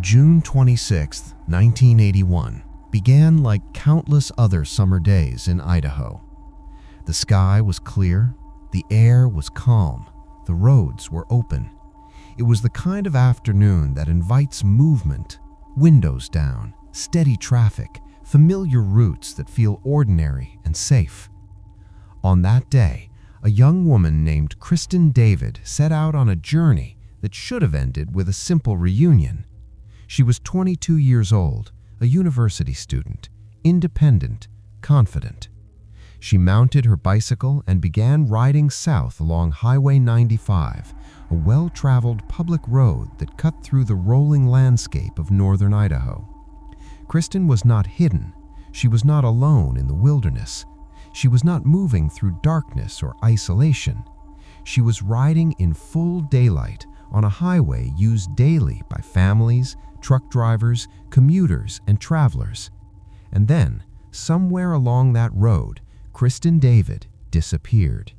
June 26, 1981, began like countless other summer days in Idaho. The sky was clear, the air was calm, the roads were open. It was the kind of afternoon that invites movement, windows down, steady traffic, familiar routes that feel ordinary and safe. On that day, a young woman named Kristin David set out on a journey that should have ended with a simple reunion. She was 22 years old, a university student, independent, confident. She mounted her bicycle and began riding south along Highway 95, a well-traveled public road that cut through the rolling landscape of northern Idaho. Kristin was not hidden. She was not alone in the wilderness. She was not moving through darkness or isolation. She was riding in full daylight on a highway used daily by families, truck drivers, commuters, and travelers. And then, somewhere along that road, Kristin David disappeared.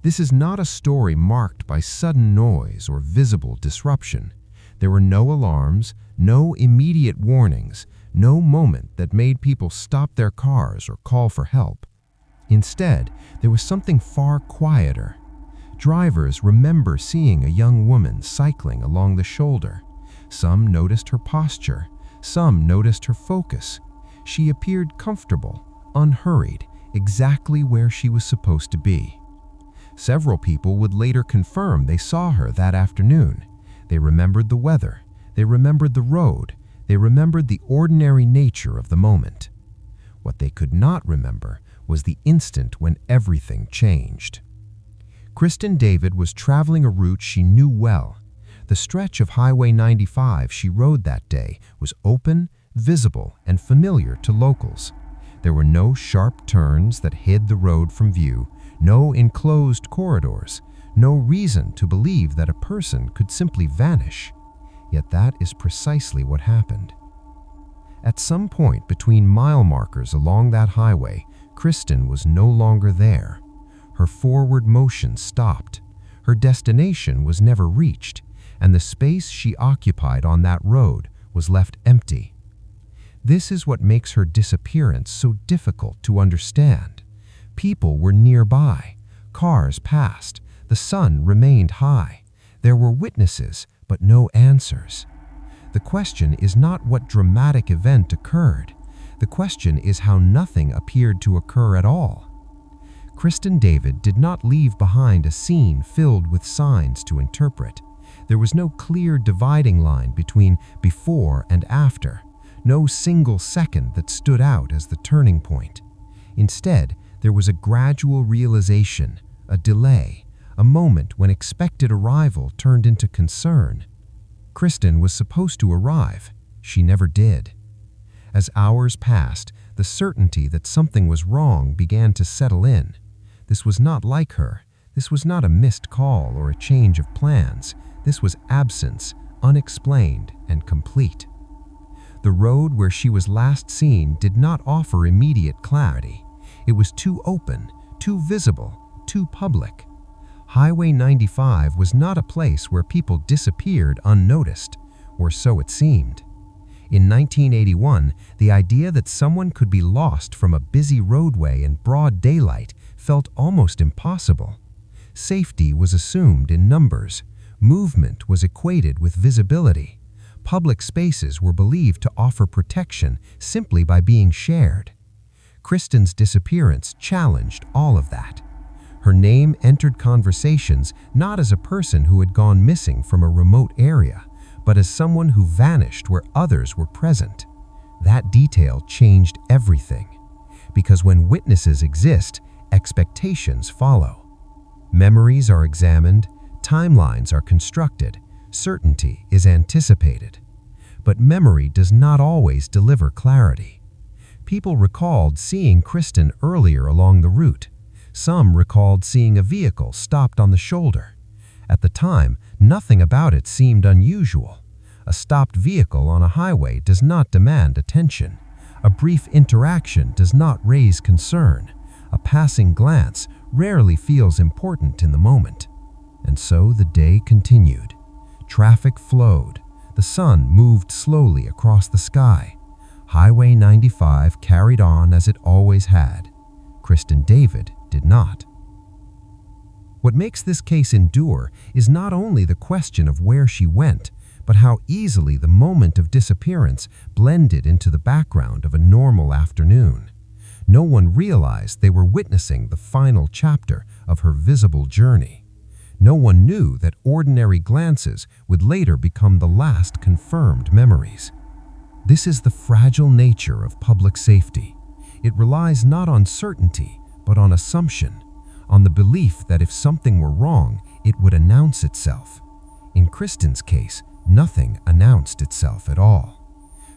This is not a story marked by sudden noise or visible disruption. There were no alarms, no immediate warnings, no moment that made people stop their cars or call for help. Instead, there was something far quieter. Drivers remember seeing a young woman cycling along the shoulder. Some noticed her posture. Some noticed her focus. She appeared comfortable, unhurried, exactly where she was supposed to be. Several people would later confirm they saw her that afternoon. They remembered the weather. They remembered the road. They remembered the ordinary nature of the moment. What they could not remember was the instant when everything changed. Kristin David was traveling a route she knew well. The stretch of Highway 95 she rode that day was open, visible, and familiar to locals. There were no sharp turns that hid the road from view, no enclosed corridors, no reason to believe that a person could simply vanish. Yet that is precisely what happened. At some point between mile markers along that highway, Kristin was no longer there. Her forward motion stopped. Her destination was never reached, and the space she occupied on that road was left empty. This is what makes her disappearance so difficult to understand. People were nearby. Cars passed. The sun remained high. There were witnesses, but no answers. The question is not what dramatic event occurred. The question is how nothing appeared to occur at all. Kristin David did not leave behind a scene filled with signs to interpret. There was no clear dividing line between before and after, no single second that stood out as the turning point. Instead, there was a gradual realization, a delay, a moment when expected arrival turned into concern. Kristin was supposed to arrive. She never did. As hours passed, the certainty that something was wrong began to settle in. This was not like her. This was not a missed call or a change of plans. This was absence, unexplained and complete. The road where she was last seen did not offer immediate clarity. It was too open, too visible, too public. Highway 95 was not a place where people disappeared unnoticed, or so it seemed. In 1981, the idea that someone could be lost from a busy roadway in broad daylight felt almost impossible. Safety was assumed in numbers. Movement was equated with visibility. Public spaces were believed to offer protection simply by being shared. Kristin's disappearance challenged all of that. Her name entered conversations not as a person who had gone missing from a remote area, but as someone who vanished where others were present. That detail changed everything. Because when witnesses exist, expectations follow. Memories are examined, timelines are constructed, certainty is anticipated. But memory does not always deliver clarity. People recalled seeing Kristin earlier along the route. Some recalled seeing a vehicle stopped on the shoulder. At the time, nothing about it seemed unusual. A stopped vehicle on a highway does not demand attention. A brief interaction does not raise concern. A passing glance rarely feels important in the moment. And so the day continued. Traffic flowed. The sun moved slowly across the sky. Highway 95 carried on as it always had. Kristin David did not. What makes this case endure is not only the question of where she went, but how easily the moment of disappearance blended into the background of a normal afternoon. No one realized they were witnessing the final chapter of her visible journey. No one knew that ordinary glances would later become the last confirmed memories. This is the fragile nature of public safety. It relies not on certainty, but on assumption, on the belief that if something were wrong, it would announce itself. In Kristin's case, nothing announced itself at all.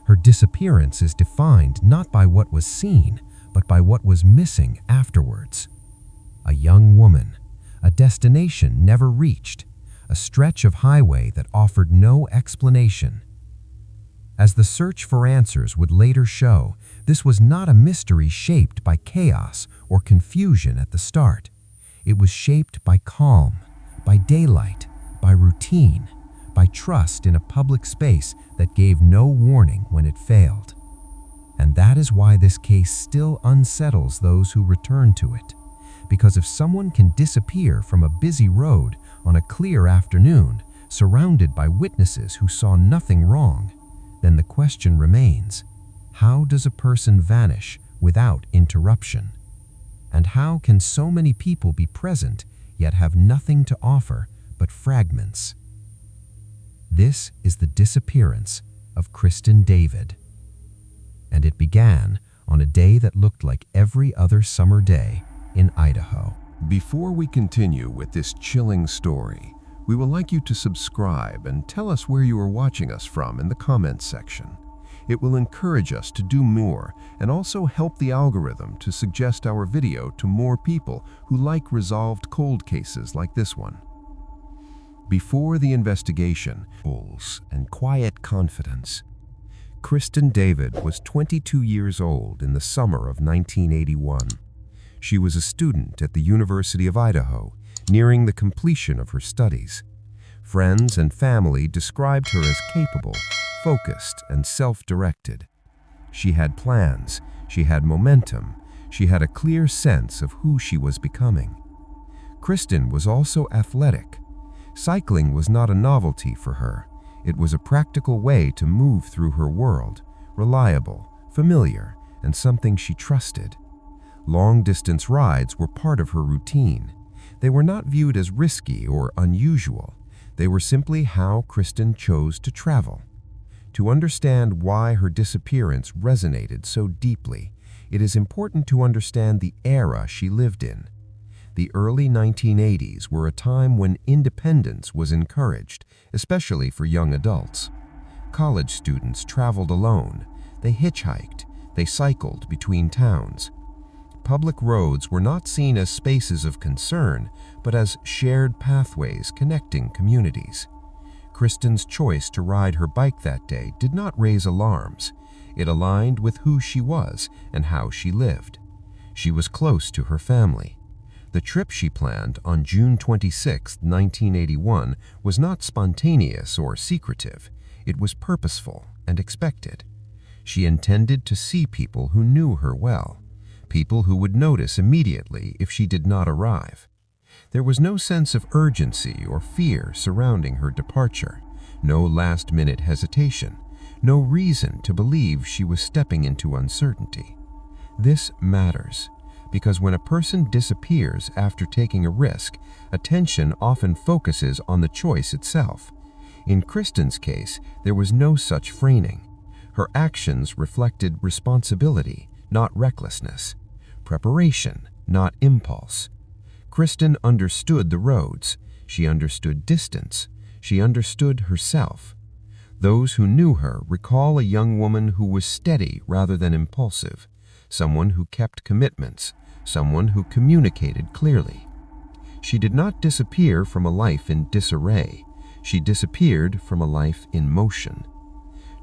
Her disappearance is defined not by what was seen, but by what was missing afterwards. A young woman, a destination never reached, a stretch of highway that offered no explanation. As the search for answers would later show, this was not a mystery shaped by chaos or confusion at the start. It was shaped by calm, by daylight, by routine, by trust in a public space that gave no warning when it failed. And that is why this case still unsettles those who return to it. Because if someone can disappear from a busy road on a clear afternoon, surrounded by witnesses who saw nothing wrong, then the question remains, how does a person vanish without interruption? And how can so many people be present yet have nothing to offer but fragments? This is the disappearance of Kristin David. And it began on a day that looked like every other summer day in Idaho. Before we continue with this chilling story, we would like you to subscribe and tell us where you are watching us from in the comments section. It will encourage us to do more and also help the algorithm to suggest our video to more people who like resolved cold cases like this one. Before the investigation, and quiet confidence. Kristin David was 22 years old in the summer of 1981. She was a student at the University of Idaho, nearing the completion of her studies. Friends and family described her as capable, focused, and self-directed. She had plans, she had momentum, she had a clear sense of who she was becoming. Kristin was also athletic. Cycling was not a novelty for her. It was a practical way to move through her world, reliable, familiar, and something she trusted. Long-distance rides were part of her routine. They were not viewed as risky or unusual. They were simply how Kristin chose to travel. To understand why her disappearance resonated so deeply, it is important to understand the era she lived in. The early 1980s were a time when independence was encouraged, especially for young adults. College students traveled alone, they hitchhiked, they cycled between towns. Public roads were not seen as spaces of concern, but as shared pathways connecting communities. Kristin's choice to ride her bike that day did not raise alarms. It aligned with who she was and how she lived. She was close to her family. The trip she planned on June 26, 1981, was not spontaneous or secretive. It was purposeful and expected. She intended to see people who knew her well, people who would notice immediately if she did not arrive. There was no sense of urgency or fear surrounding her departure, no last-minute hesitation, no reason to believe she was stepping into uncertainty. This matters, because when a person disappears after taking a risk, attention often focuses on the choice itself. In Kristin's case, there was no such framing. Her actions reflected responsibility, not recklessness, preparation, not impulse. Kristin understood the roads, she understood distance, she understood herself. Those who knew her recall a young woman who was steady rather than impulsive, someone who kept commitments, someone who communicated clearly. She did not disappear from a life in disarray. She disappeared from a life in motion.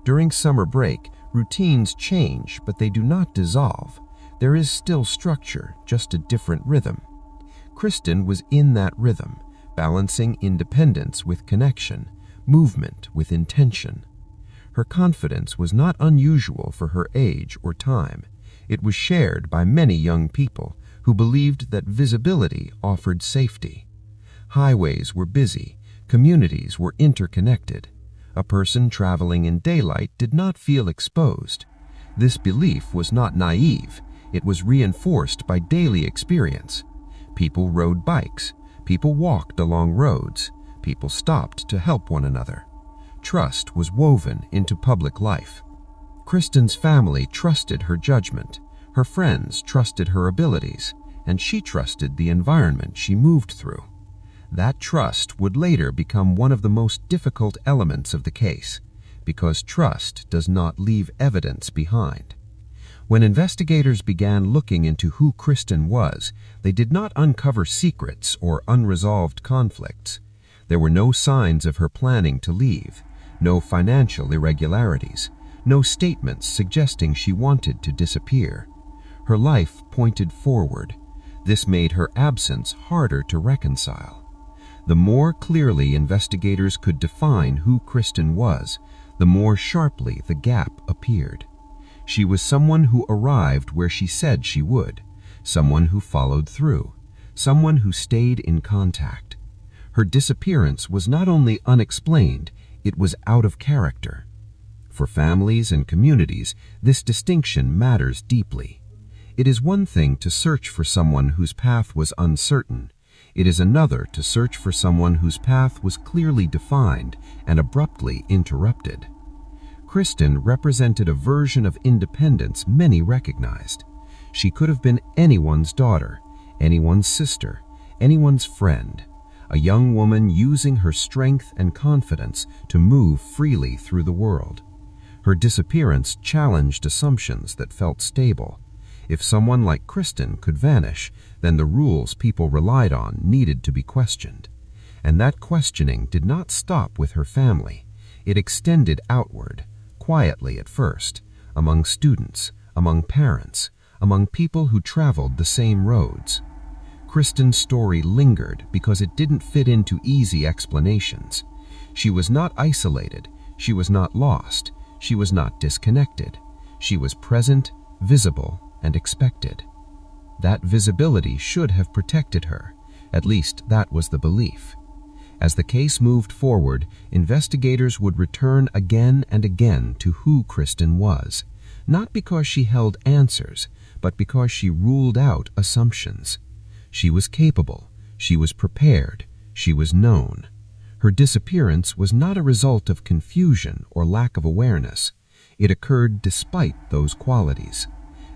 During summer break, routines change, but they do not dissolve. There is still structure, just a different rhythm. Kristin was in that rhythm, balancing independence with connection, movement with intention. Her confidence was not unusual for her age or time. It was shared by many young people who believed that visibility offered safety. Highways were busy, communities were interconnected. A person traveling in daylight did not feel exposed. This belief was not naive. It was reinforced by daily experience. People rode bikes. People walked along roads. People stopped to help one another. Trust was woven into public life. Kristin's family trusted her judgment. Her friends trusted her abilities, and she trusted the environment she moved through. That trust would later become one of the most difficult elements of the case, because trust does not leave evidence behind. When investigators began looking into who Kristin was, they did not uncover secrets or unresolved conflicts. There were no signs of her planning to leave, no financial irregularities, no statements suggesting she wanted to disappear. Her life pointed forward. This made her absence harder to reconcile. The more clearly investigators could define who Kristin was, the more sharply the gap appeared. She was someone who arrived where she said she would, someone who followed through, someone who stayed in contact. Her disappearance was not only unexplained, it was out of character. For families and communities, this distinction matters deeply. It is one thing to search for someone whose path was uncertain. It is another to search for someone whose path was clearly defined and abruptly interrupted. Kristin represented a version of independence many recognized. She could have been anyone's daughter, anyone's sister, anyone's friend, a young woman using her strength and confidence to move freely through the world. Her disappearance challenged assumptions that felt stable. If someone like Kristin could vanish, then the rules people relied on needed to be questioned. And that questioning did not stop with her family. It extended outward, quietly at first, among students, among parents, among people who traveled the same roads. Kristin's story lingered because it didn't fit into easy explanations. She was not isolated, she was not lost, she was not disconnected. She was present, visible, and expected. That visibility should have protected her. At least that was the belief. As the case moved forward, investigators would return again and again to who Kristin was, not because she held answers, but because she ruled out assumptions. She was capable, she was prepared, she was known. Her disappearance was not a result of confusion or lack of awareness. It occurred despite those qualities.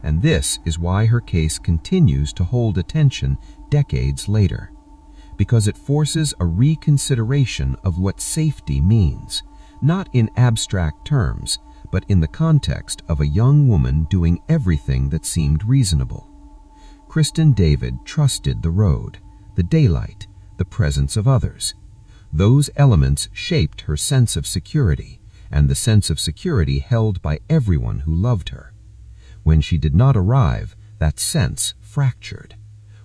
And this is why her case continues to hold attention decades later. Because it forces a reconsideration of what safety means, not in abstract terms, but in the context of a young woman doing everything that seemed reasonable. Kristin David trusted the road, the daylight, the presence of others. Those elements shaped her sense of security, and the sense of security held by everyone who loved her. When she did not arrive, that sense fractured.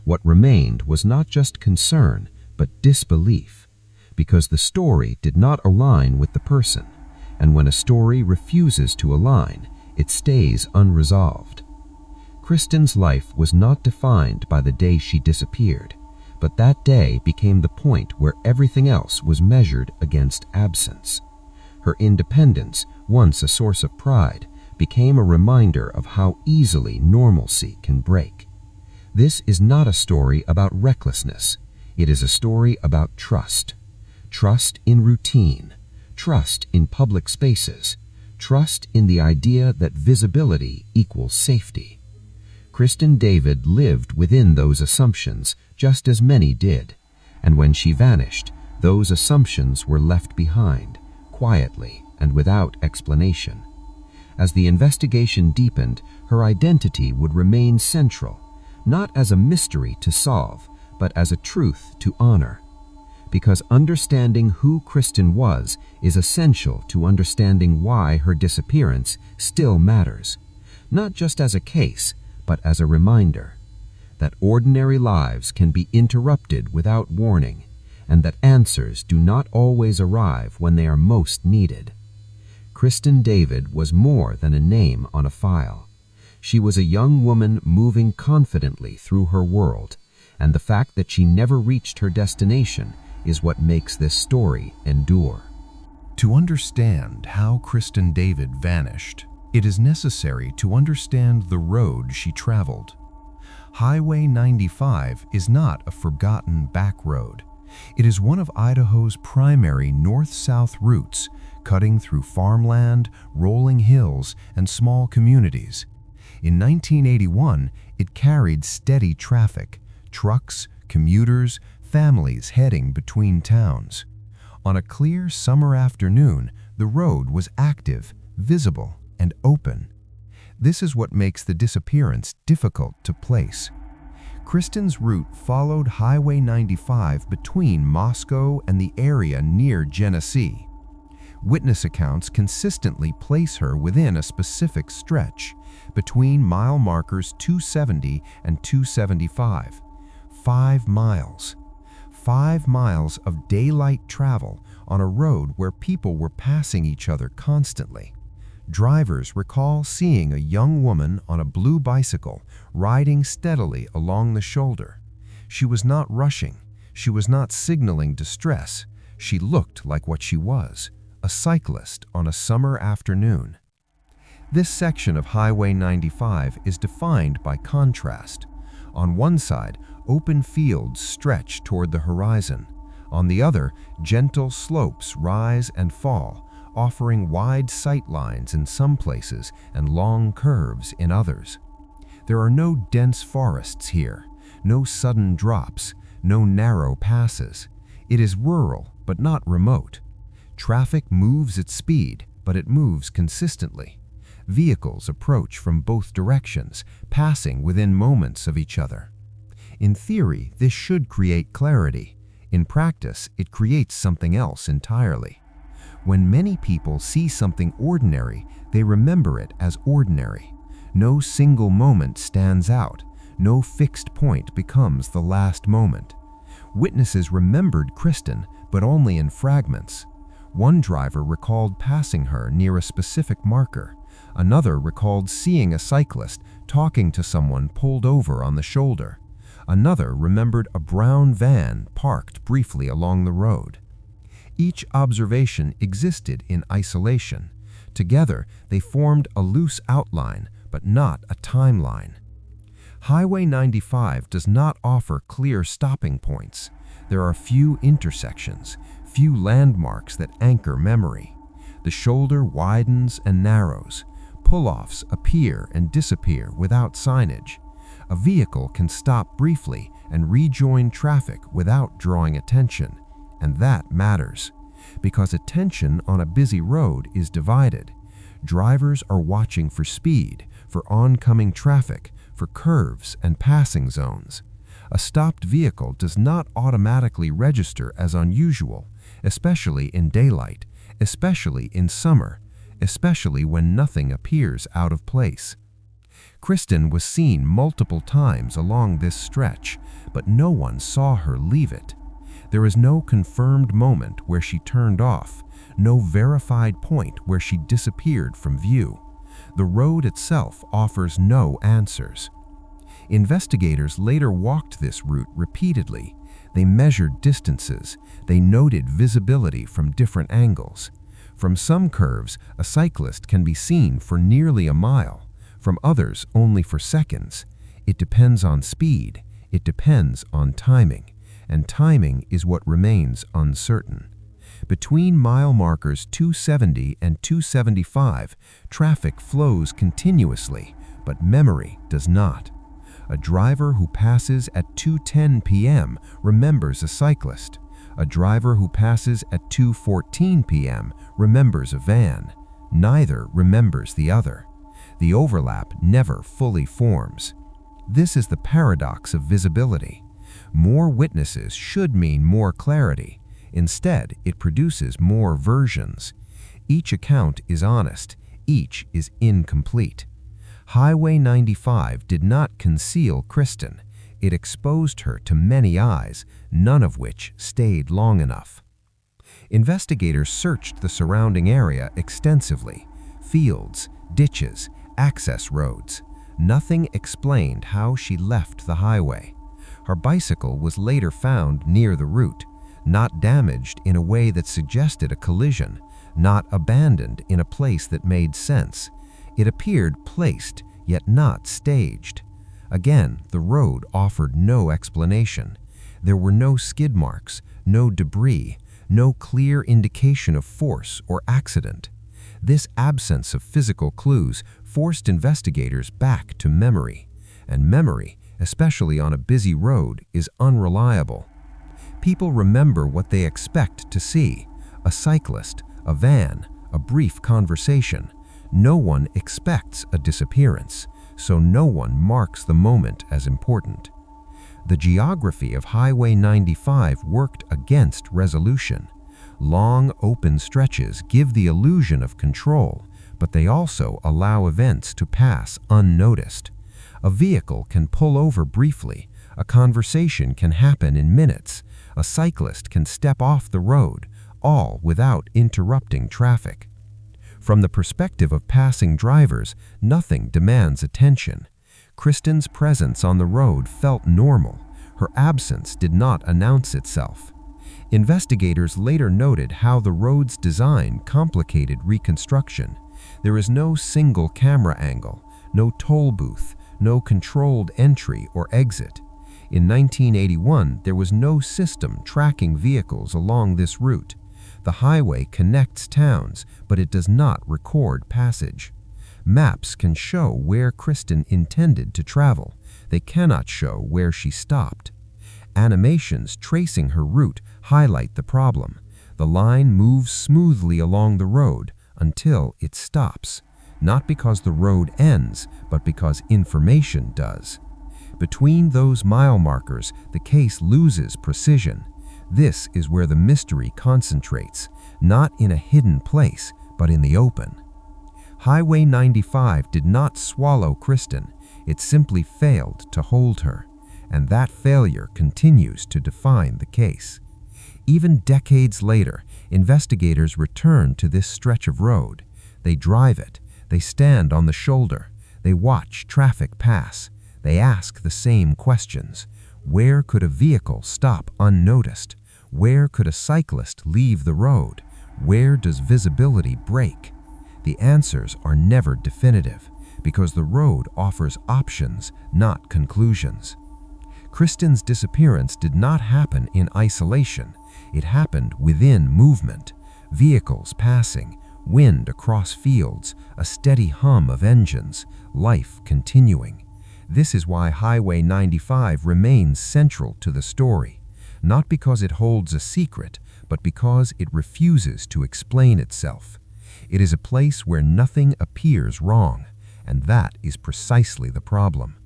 What remained was not just concern, but disbelief, because the story did not align with the person, and when a story refuses to align, it stays unresolved. Kristin's life was not defined by the day she disappeared, but that day became the point where everything else was measured against absence. Her independence, once a source of pride, became a reminder of how easily normalcy can break. This is not a story about recklessness. It is a story about trust. Trust in routine, trust in public spaces, trust in the idea that visibility equals safety. Kristin David lived within those assumptions just as many did, and when she vanished, those assumptions were left behind, quietly and without explanation. As the investigation deepened, her identity would remain central, not as a mystery to solve, but as a truth to honor. Because understanding who Kristin was is essential to understanding why her disappearance still matters, not just as a case, but as a reminder that ordinary lives can be interrupted without warning, and that answers do not always arrive when they are most needed. Kristin David was more than a name on a file. She was a young woman moving confidently through her world, and the fact that she never reached her destination is what makes this story endure. To understand how Kristin David vanished, it is necessary to understand the road she traveled. Highway 95 is not a forgotten back road. It is one of Idaho's primary north-south routes, cutting through farmland, rolling hills, and small communities. In 1981, it carried steady traffic, trucks, commuters, families heading between towns. On a clear summer afternoon, the road was active, visible, and open. This is what makes the disappearance difficult to place. Kristin's route followed Highway 95 between Moscow and the area near Genesee. Witness accounts consistently place her within a specific stretch, between mile markers 270 and 275. 5 miles. 5 miles of daylight travel on a road where people were passing each other constantly. Drivers recall seeing a young woman on a blue bicycle riding steadily along the shoulder. She was not rushing. She was not signaling distress. She looked like what she was, a cyclist on a summer afternoon. This section of Highway 95 is defined by contrast. On one side, open fields stretch toward the horizon. On the other, gentle slopes rise and fall, offering wide sight lines in some places and long curves in others. There are no dense forests here, no sudden drops, no narrow passes. It is rural, but not remote. Traffic moves at speed, but it moves consistently. Vehicles approach from both directions, passing within moments of each other. In theory, this should create clarity. In practice, it creates something else entirely. When many people see something ordinary, they remember it as ordinary. No single moment stands out. No fixed point becomes the last moment. Witnesses remembered Kristin, but only in fragments. One driver recalled passing her near a specific marker. Another recalled seeing a cyclist talking to someone pulled over on the shoulder. Another remembered a brown van parked briefly along the road. Each observation existed in isolation. Together, they formed a loose outline, but not a timeline. Highway 95 does not offer clear stopping points. There are few intersections, few landmarks that anchor memory. The shoulder widens and narrows. Pull-offs appear and disappear without signage. A vehicle can stop briefly and rejoin traffic without drawing attention, and that matters, because attention on a busy road is divided. Drivers are watching for speed, for oncoming traffic, for curves and passing zones. A stopped vehicle does not automatically register as unusual, especially in daylight, especially in summer, especially when nothing appears out of place. Kristin was seen multiple times along this stretch, but no one saw her leave it. There is no confirmed moment where she turned off, no verified point where she disappeared from view. The road itself offers no answers. Investigators later walked this route repeatedly. They measured distances. They noted visibility from different angles. From some curves, a cyclist can be seen for nearly a mile. From others, only for seconds. It depends on speed. It depends on timing. And timing is what remains uncertain. Between mile markers 270 and 275, traffic flows continuously, but memory does not. A driver who passes at 2:10 p.m. remembers a cyclist. A driver who passes at 2:14 p.m. remembers a van. Neither remembers the other. The overlap never fully forms. This is the paradox of visibility. More witnesses should mean more clarity. Instead, it produces more versions. Each account is honest. Each is incomplete. Highway 95 did not conceal Kristin. It exposed her to many eyes, none of which stayed long enough. Investigators searched the surrounding area extensively: fields, ditches, access roads. Nothing explained how she left the highway. Her bicycle was later found near the route, not damaged in a way that suggested a collision, not abandoned in a place that made sense. It appeared placed, yet not staged. Again, the road offered no explanation. There were no skid marks, no debris, no clear indication of force or accident. This absence of physical clues forced investigators back to memory, and memory, especially on a busy road, is unreliable. People remember what they expect to see: a cyclist, a van, a brief conversation. No one expects a disappearance, so no one marks the moment as important. The geography of Highway 95 worked against resolution. Long, open stretches give the illusion of control, but they also allow events to pass unnoticed. A vehicle can pull over briefly, a conversation can happen in minutes, a cyclist can step off the road, all without interrupting traffic. From the perspective of passing drivers, nothing demands attention. Kristin's presence on the road felt normal. Her absence did not announce itself. Investigators later noted how the road's design complicated reconstruction. There is no single camera angle, no toll booth, no controlled entry or exit. In 1981, there was no system tracking vehicles along this route. The highway connects towns, but it does not record passage. Maps can show where Kristin intended to travel. They cannot show where she stopped. Animations tracing her route highlight the problem. The line moves smoothly along the road until it stops, not because the road ends, but because information does. Between those mile markers, the case loses precision. This is where the mystery concentrates, not in a hidden place, but in the open. Highway 95 did not swallow Kristin. It simply failed to hold her, and that failure continues to define the case. Even decades later, investigators return to this stretch of road. They drive it, they stand on the shoulder, they watch traffic pass, they ask the same questions. Where could a vehicle stop unnoticed? Where could a cyclist leave the road? Where does visibility break? The answers are never definitive, because the road offers options, not conclusions. Kristin's disappearance did not happen in isolation. It happened within movement: vehicles passing, wind across fields, a steady hum of engines, life continuing. This is why Highway 95 remains central to the story, not because it holds a secret, but because it refuses to explain itself. It is a place where nothing appears wrong, and that is precisely the problem.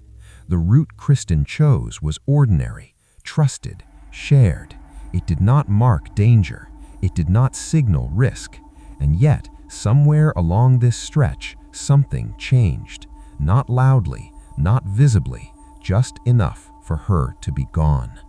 The route Kristin chose was ordinary, trusted, shared. It did not mark danger. It did not signal risk. And yet, somewhere along this stretch, something changed. Not loudly, not visibly, just enough for her to be gone.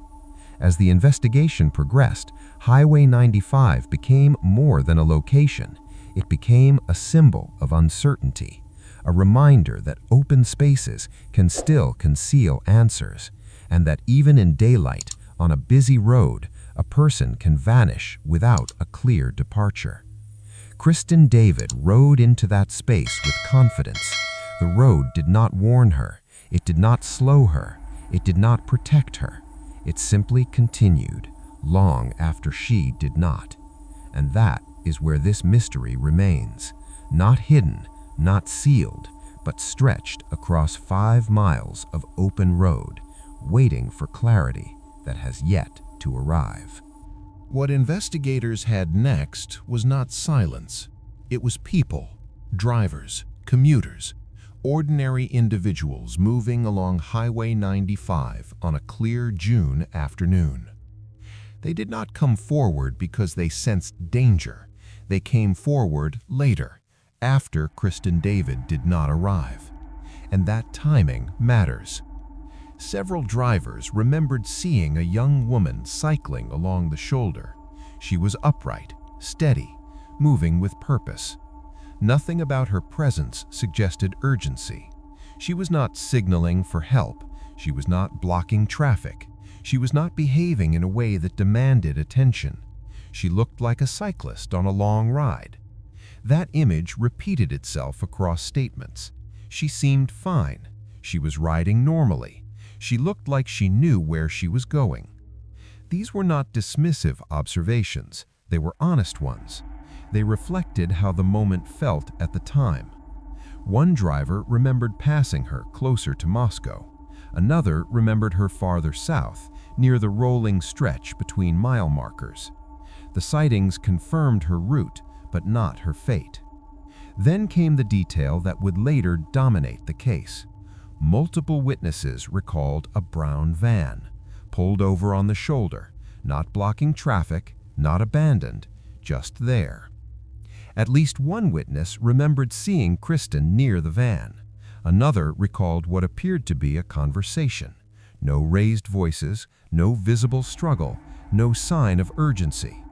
As the investigation progressed, Highway 95 became more than a location. It became a symbol of uncertainty, a reminder that open spaces can still conceal answers, and that even in daylight, on a busy road, a person can vanish without a clear departure. Kristin David rode into that space with confidence. The road did not warn her. It did not slow her. It did not protect her. It simply continued, long after she did not. And that is where this mystery remains, not hidden, not sealed, but stretched across 5 miles of open road, waiting for clarity that has yet to arrive. What investigators had next was not silence. It was people, drivers, commuters, ordinary individuals moving along Highway 95 on a clear June afternoon. They did not come forward because they sensed danger. They came forward later, after Kristin David did not arrive. And that timing matters. Several drivers remembered seeing a young woman cycling along the shoulder. She was upright, steady, moving with purpose. Nothing about her presence suggested urgency. She was not signaling for help. She was not blocking traffic. She was not behaving in a way that demanded attention. She looked like a cyclist on a long ride. That image repeated itself across statements. She seemed fine. She was riding normally. She looked like she knew where she was going. These were not dismissive observations. They were honest ones. They reflected how the moment felt at the time. One driver remembered passing her closer to Moscow. Another remembered her farther south, near the rolling stretch between mile markers. The sightings confirmed her route, but not her fate. Then came the detail that would later dominate the case. Multiple witnesses recalled a brown van, pulled over on the shoulder, not blocking traffic, not abandoned, just there. At least one witness remembered seeing Kristin near the van. Another recalled what appeared to be a conversation. No raised voices, no visible struggle, no sign of urgency.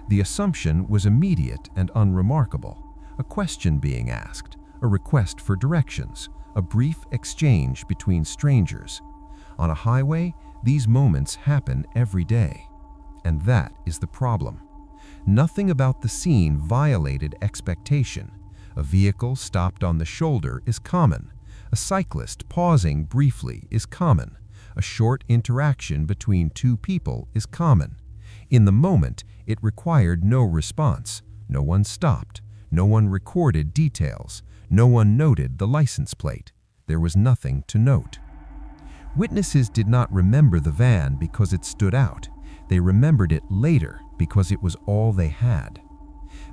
The assumption was immediate and unremarkable. A question being asked, a request for directions, a brief exchange between strangers. On a highway, these moments happen every day. And that is the problem. Nothing about the scene violated expectation. A vehicle stopped on the shoulder is common. A cyclist pausing briefly is common. A short interaction between two people is common. In the moment, it required no response. No one stopped. No one recorded details. No one noted the license plate. There was nothing to note. Witnesses did not remember the van because it stood out. They remembered it later because it was all they had.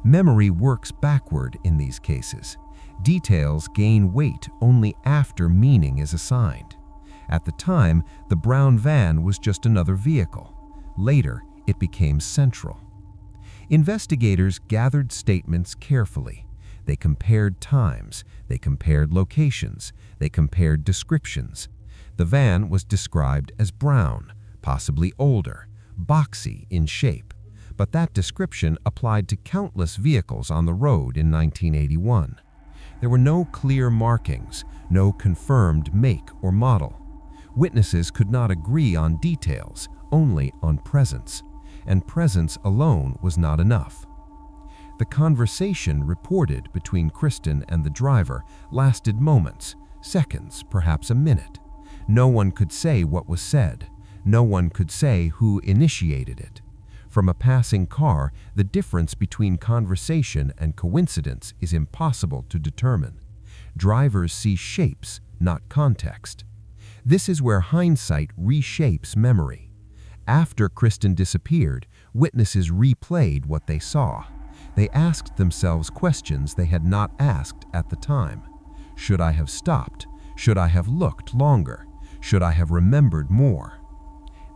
Memory works backward in these cases. Details gain weight only after meaning is assigned. At the time, the brown van was just another vehicle. Later, it became central. Investigators gathered statements carefully. They compared times, they compared locations, they compared descriptions. The van was described as brown, possibly older, boxy in shape, but that description applied to countless vehicles on the road in 1981. There were no clear markings, no confirmed make or model. Witnesses could not agree on details, only on presence, and presence alone was not enough. The conversation reported between Kristin and the driver lasted moments, seconds, perhaps a minute. No one could say what was said. No one could say who initiated it. From a passing car, the difference between conversation and coincidence is impossible to determine. Drivers see shapes, not context. This is where hindsight reshapes memory. After Kristin disappeared, witnesses replayed what they saw. They asked themselves questions they had not asked at the time. Should I have stopped? Should I have looked longer? Should I have remembered more?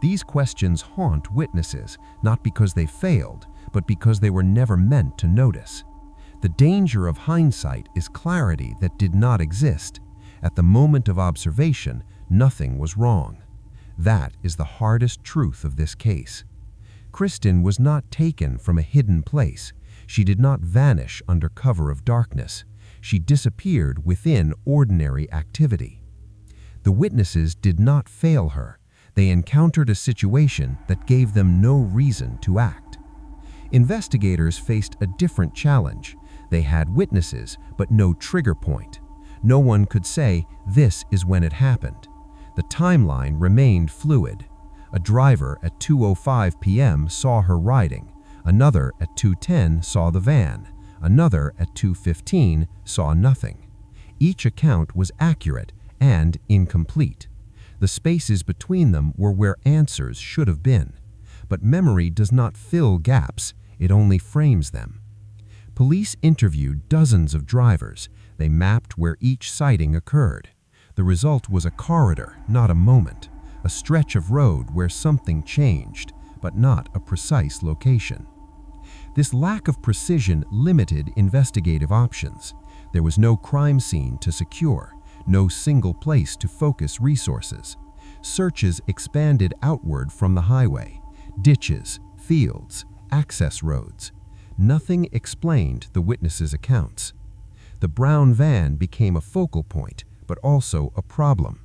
These questions haunt witnesses, not because they failed, but because they were never meant to notice. The danger of hindsight is clarity that did not exist. At the moment of observation, nothing was wrong. That is the hardest truth of this case. Kristin was not taken from a hidden place. She did not vanish under cover of darkness. She disappeared within ordinary activity. The witnesses did not fail her. They encountered a situation that gave them no reason to act. Investigators faced a different challenge. They had witnesses, but no trigger point. No one could say, this is when it happened. The timeline remained fluid. A driver at 2:05 p.m. saw her riding. Another at 2:10 saw the van. Another at 2:15 saw nothing. Each account was accurate and incomplete. The spaces between them were where answers should have been. But memory does not fill gaps, it only frames them. Police interviewed dozens of drivers. They mapped where each sighting occurred. The result was a corridor, not a moment, a stretch of road where something changed, but not a precise location. This lack of precision limited investigative options. There was no crime scene to secure, no single place to focus resources. Searches expanded outward from the highway, ditches, fields, access roads. Nothing explained the witnesses' accounts. The brown van became a focal point, but also a problem.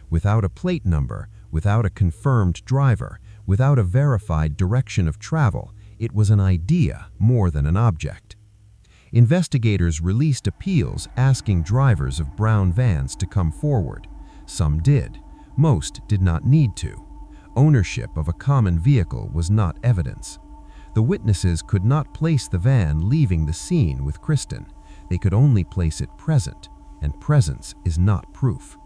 Without a plate number, without a confirmed driver, without a verified direction of travel, it was an idea more than an object. Investigators released appeals asking drivers of brown vans to come forward. Some did. Most did not need to. Ownership of a common vehicle was not evidence. The witnesses could not place the van leaving the scene with Kristin. They could only place it present, and presence is not proof.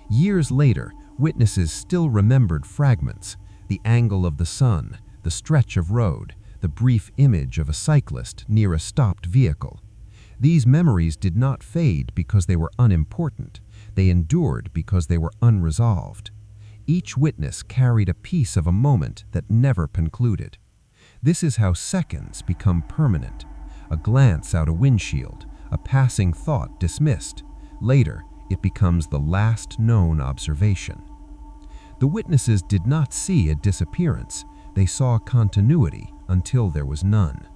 Years later, witnesses still remembered fragments: the angle of the sun, the stretch of road, the brief image of a cyclist near a stopped vehicle. These memories did not fade because they were unimportant. They endured because they were unresolved. Each witness carried a piece of a moment that never concluded. This is how seconds become permanent. A glance out a windshield, a passing thought dismissed. Later, it becomes the last known observation. The witnesses did not see a disappearance. They saw continuity until there was none.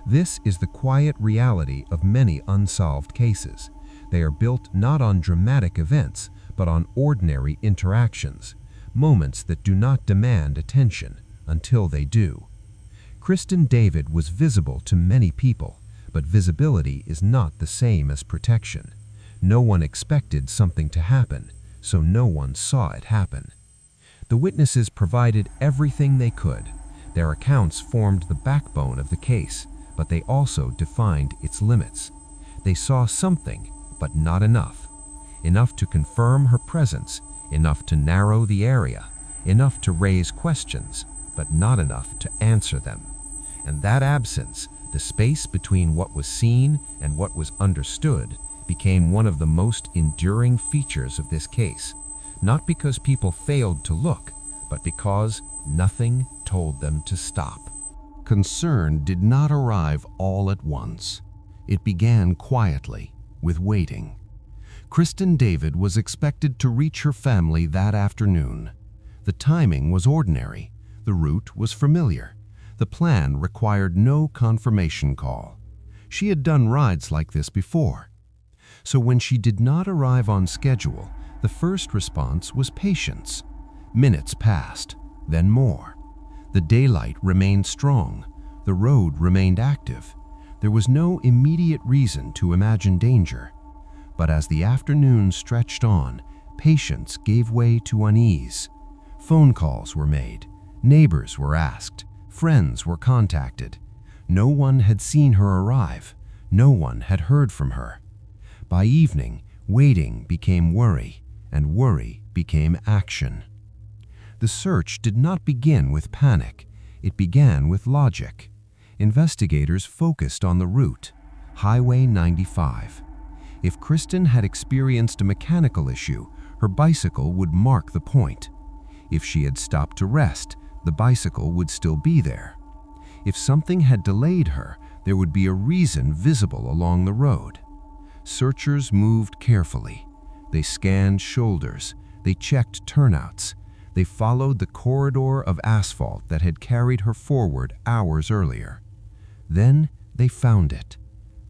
This is the quiet reality of many unsolved cases. They are built not on dramatic events, but on ordinary interactions, moments that do not demand attention until they do. Kristin David was visible to many people, but visibility is not the same as protection. No one expected something to happen, so no one saw it happen. The witnesses provided everything they could. Their accounts formed the backbone of the case, but they also defined its limits. They saw something, but not enough. Enough to confirm her presence, enough to narrow the area, enough to raise questions, but not enough to answer them. And that absence, the space between what was seen and what was understood, became one of the most enduring features of this case, not because people failed to look, but because nothing told them to stop. Concern did not arrive all at once. It began quietly, with waiting. Kristin David was expected to reach her family that afternoon. The timing was ordinary. The route was familiar. The plan required no confirmation call. She had done rides like this before. So when she did not arrive on schedule, the first response was patience. Minutes passed, then more. The daylight remained strong. The road remained active. There was no immediate reason to imagine danger. But as the afternoon stretched on, patience gave way to unease. Phone calls were made. Neighbors were asked. Friends were contacted. No one had seen her arrive. No one had heard from her. By evening, waiting became worry, and worry became action. The search did not begin with panic. It began with logic. Investigators focused on the route, Highway 95. If Kristin had experienced a mechanical issue, her bicycle would mark the point. If she had stopped to rest, the bicycle would still be there. If something had delayed her, there would be a reason visible along the road. Searchers moved carefully. They scanned shoulders. They checked turnouts. They followed the corridor of asphalt that had carried her forward hours earlier. Then they found it,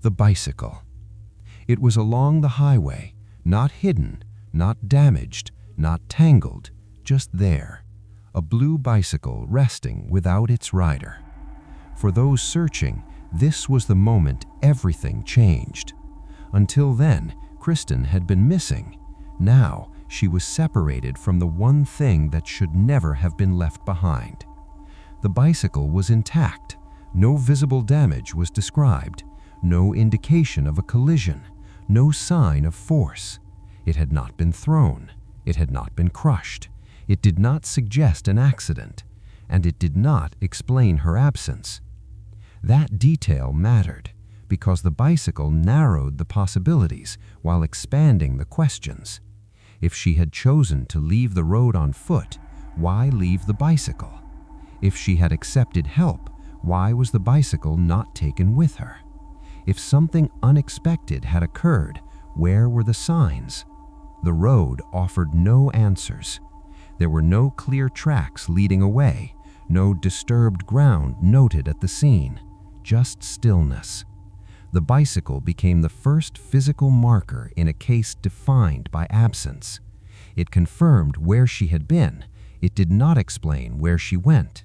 the bicycle. It was along the highway, not hidden, not damaged, not tangled, just there. A blue bicycle resting without its rider. For those searching, this was the moment everything changed. Until then, Kristin had been missing. Now, she was separated from the one thing that should never have been left behind. The bicycle was intact. No visible damage was described. No indication of a collision. No sign of force. It had not been thrown. It had not been crushed. It did not suggest an accident, and it did not explain her absence. That detail mattered because the bicycle narrowed the possibilities while expanding the questions. If she had chosen to leave the road on foot, why leave the bicycle? If she had accepted help, why was the bicycle not taken with her? If something unexpected had occurred, where were the signs? The road offered no answers. There were no clear tracks leading away, no disturbed ground noted at the scene, just stillness. The bicycle became the first physical marker in a case defined by absence. It confirmed where she had been. It did not explain where she went.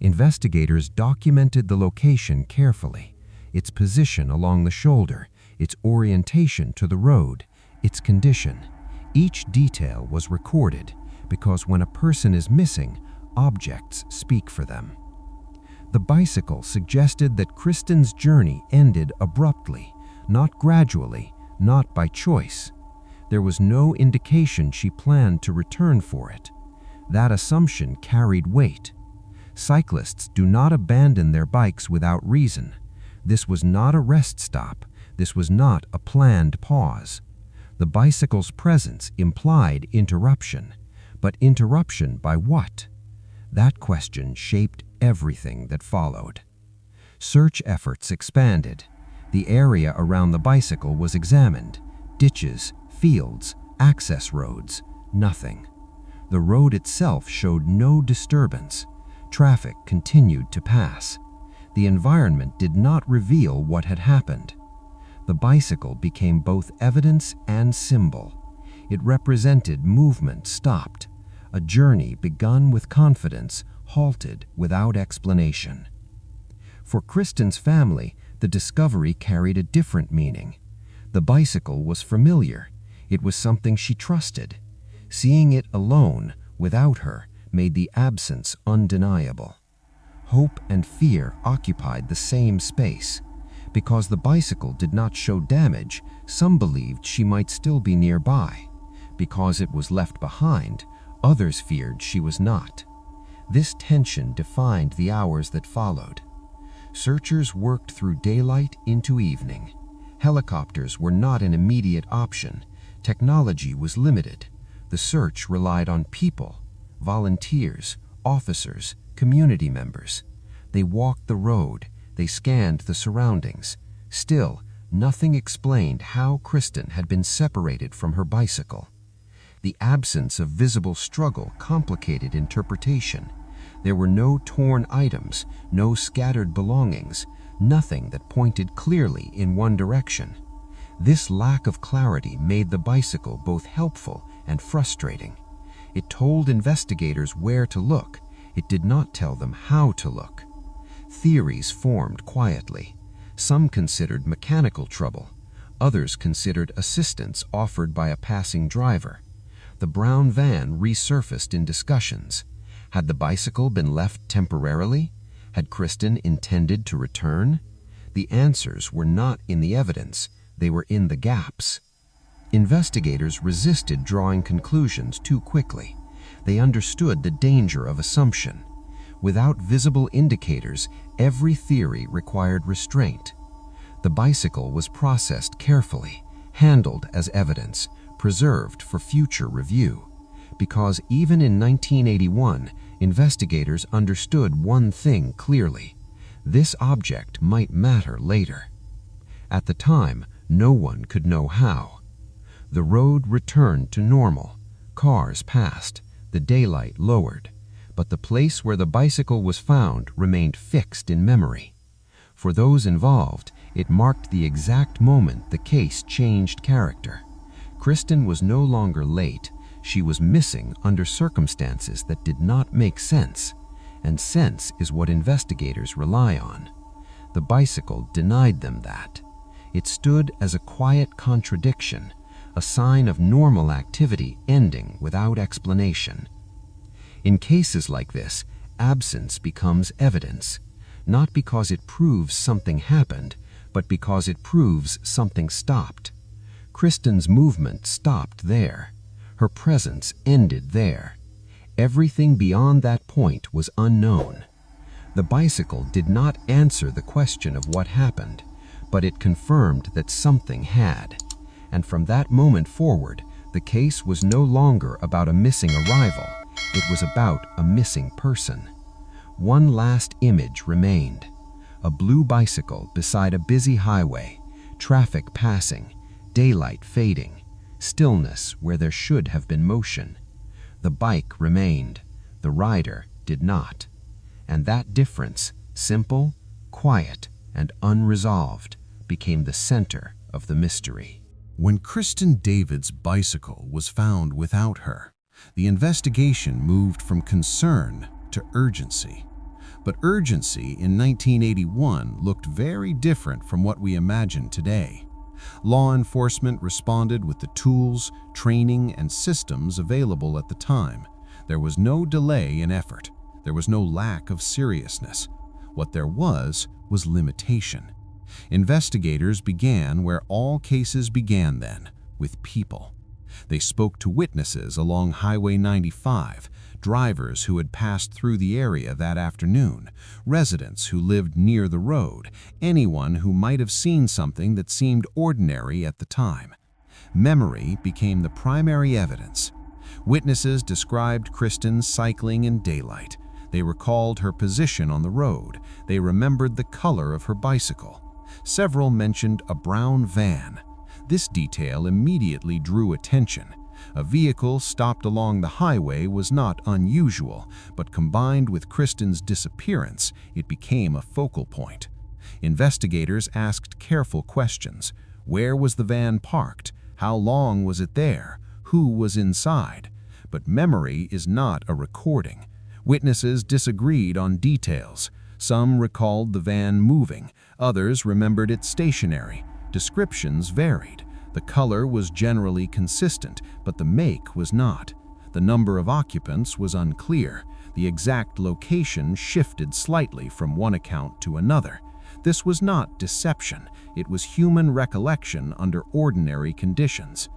Investigators documented the location carefully, its position along the shoulder, its orientation to the road, its condition. Each detail was recorded because when a person is missing, objects speak for them. The bicycle suggested that Kristin's journey ended abruptly, not gradually, not by choice. There was no indication she planned to return for it. That assumption carried weight. Cyclists do not abandon their bikes without reason. This was not a rest stop. This was not a planned pause. The bicycle's presence implied interruption. But interruption by what? That question shaped everything that followed. Search efforts expanded. The area around the bicycle was examined. Ditches, fields, access roads, nothing. The road itself showed no disturbance. Traffic continued to pass. The environment did not reveal what had happened. The bicycle became both evidence and symbol. It represented movement stopped, a journey begun with confidence, halted without explanation. For Kristin's family, the discovery carried a different meaning. The bicycle was familiar. It was something she trusted. Seeing it alone, without her, made the absence undeniable. Hope and fear occupied the same space. Because the bicycle did not show damage, some believed she might still be nearby. Because it was left behind, others feared she was not. This tension defined the hours that followed. Searchers worked through daylight into evening. Helicopters were not an immediate option. Technology was limited. The search relied on people, volunteers, officers, community members. They walked the road. They scanned the surroundings. Still, nothing explained how Kristin had been separated from her bicycle. The absence of visible struggle complicated interpretation. There were no torn items, no scattered belongings, nothing that pointed clearly in one direction. This lack of clarity made the bicycle both helpful and frustrating. It told investigators where to look. It did not tell them how to look. Theories formed quietly. Some considered mechanical trouble. Others considered assistance offered by a passing driver. The brown van resurfaced in discussions. Had the bicycle been left temporarily? Had Kristin intended to return? The answers were not in the evidence. They were in the gaps. Investigators resisted drawing conclusions too quickly. They understood the danger of assumption. Without visible indicators, every theory required restraint. The bicycle was processed carefully, handled as evidence, preserved for future review. Because even in 1981, investigators understood one thing clearly: this object might matter later. At the time, no one could know how. The road returned to normal. Cars passed. The daylight lowered. But the place where the bicycle was found remained fixed in memory. For those involved, it marked the exact moment the case changed character. Kristin was no longer late. She was missing under circumstances that did not make sense. And sense is what investigators rely on. The bicycle denied them that. It stood as a quiet contradiction, a sign of normal activity ending without explanation. In cases like this, absence becomes evidence, not because it proves something happened, but because it proves something stopped. Kristin's movement stopped there. Her presence ended there. Everything beyond that point was unknown. The bicycle did not answer the question of what happened, but it confirmed that something had. And from that moment forward, the case was no longer about a missing arrival. It was about a missing person. One last image remained. A blue bicycle beside a busy highway, traffic passing, daylight fading, stillness where there should have been motion. The bike remained, the rider did not. And that difference, simple, quiet, and unresolved, became the center of the mystery. When Kristin David's bicycle was found without her, the investigation moved from concern to urgency. But urgency in 1981 looked very different from what we imagine today. Law enforcement responded with the tools, training, and systems available at the time. There was no delay in effort. There was no lack of seriousness. What there was limitation. Investigators began where all cases began then, with people. They spoke to witnesses along Highway 95, drivers who had passed through the area that afternoon, residents who lived near the road, anyone who might have seen something that seemed ordinary at the time. Memory became the primary evidence. Witnesses described Kristin cycling in daylight. They recalled her position on the road. They remembered the color of her bicycle. Several mentioned a brown van. This detail immediately drew attention. A vehicle stopped along the highway was not unusual, but combined with Kristin's disappearance, it became a focal point. Investigators asked careful questions. Where was the van parked? How long was it there? Who was inside? But memory is not a recording. Witnesses disagreed on details. Some recalled the van moving, others remembered it stationary. Descriptions varied. The color was generally consistent, but the make was not. The number of occupants was unclear. The exact location shifted slightly from one account to another. This was not deception. It was human recollection under ordinary conditions.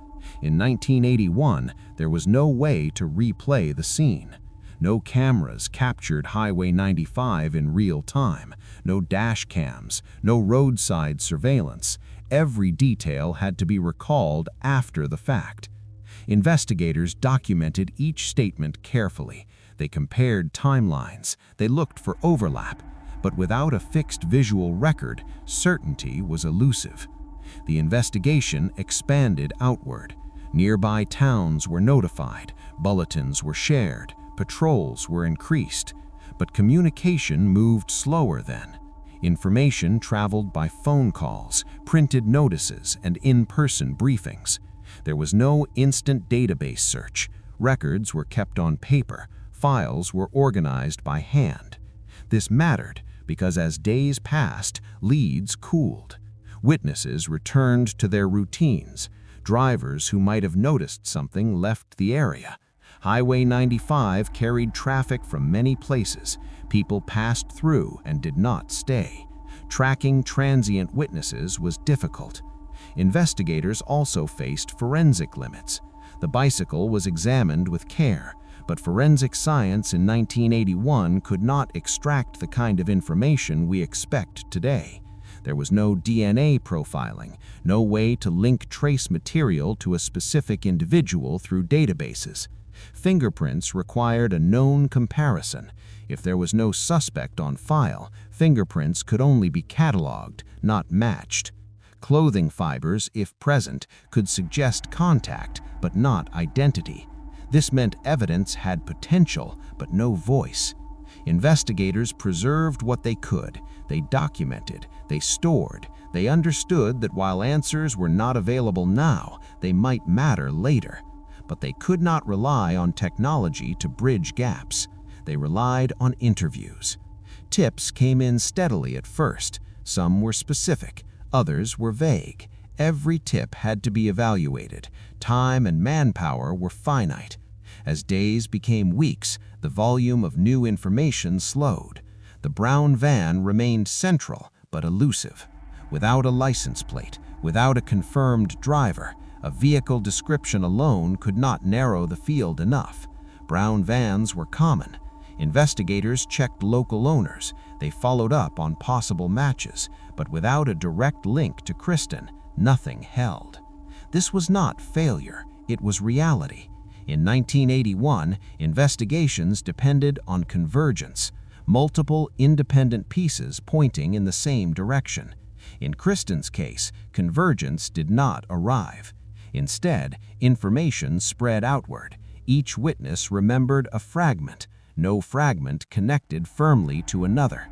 In 1981, there was no way to replay the scene. No cameras captured Highway 95 in real time, no dash cams, no roadside surveillance. Every detail had to be recalled after the fact. Investigators documented each statement carefully. They compared timelines. They looked for overlap. But without a fixed visual record, certainty was elusive. The investigation expanded outward. Nearby towns were notified, bulletins were shared, patrols were increased, but communication moved slower then. Information traveled by phone calls, printed notices, and in-person briefings. There was no instant database search. Records were kept on paper. Files were organized by hand. This mattered because as days passed, leads cooled. Witnesses returned to their routines. Drivers who might have noticed something left the area. Highway 95 carried traffic from many places. People passed through and did not stay. Tracking transient witnesses was difficult. Investigators also faced forensic limits. The bicycle was examined with care, but forensic science in 1981 could not extract the kind of information we expect today. There was no DNA profiling, no way to link trace material to a specific individual through databases. Fingerprints required a known comparison. If there was no suspect on file, fingerprints could only be cataloged, not matched. Clothing fibers, if present, could suggest contact, but not identity. This meant evidence had potential, but no voice. Investigators preserved what they could. They documented, they stored, they understood that while answers were not available now, they might matter later. But they could not rely on technology to bridge gaps. They relied on interviews. Tips came in steadily at first. Some were specific, others were vague. Every tip had to be evaluated. Time and manpower were finite. As days became weeks, the volume of new information slowed. The brown van remained central but elusive. Without a license plate, without a confirmed driver, a vehicle description alone could not narrow the field enough. Brown vans were common. Investigators checked local owners. They followed up on possible matches, but without a direct link to Kristin, nothing held. This was not failure, it was reality. In 1981, investigations depended on convergence, multiple independent pieces pointing in the same direction. In Kristin's case, convergence did not arrive. Instead, information spread outward. Each witness remembered a fragment, no fragment connected firmly to another.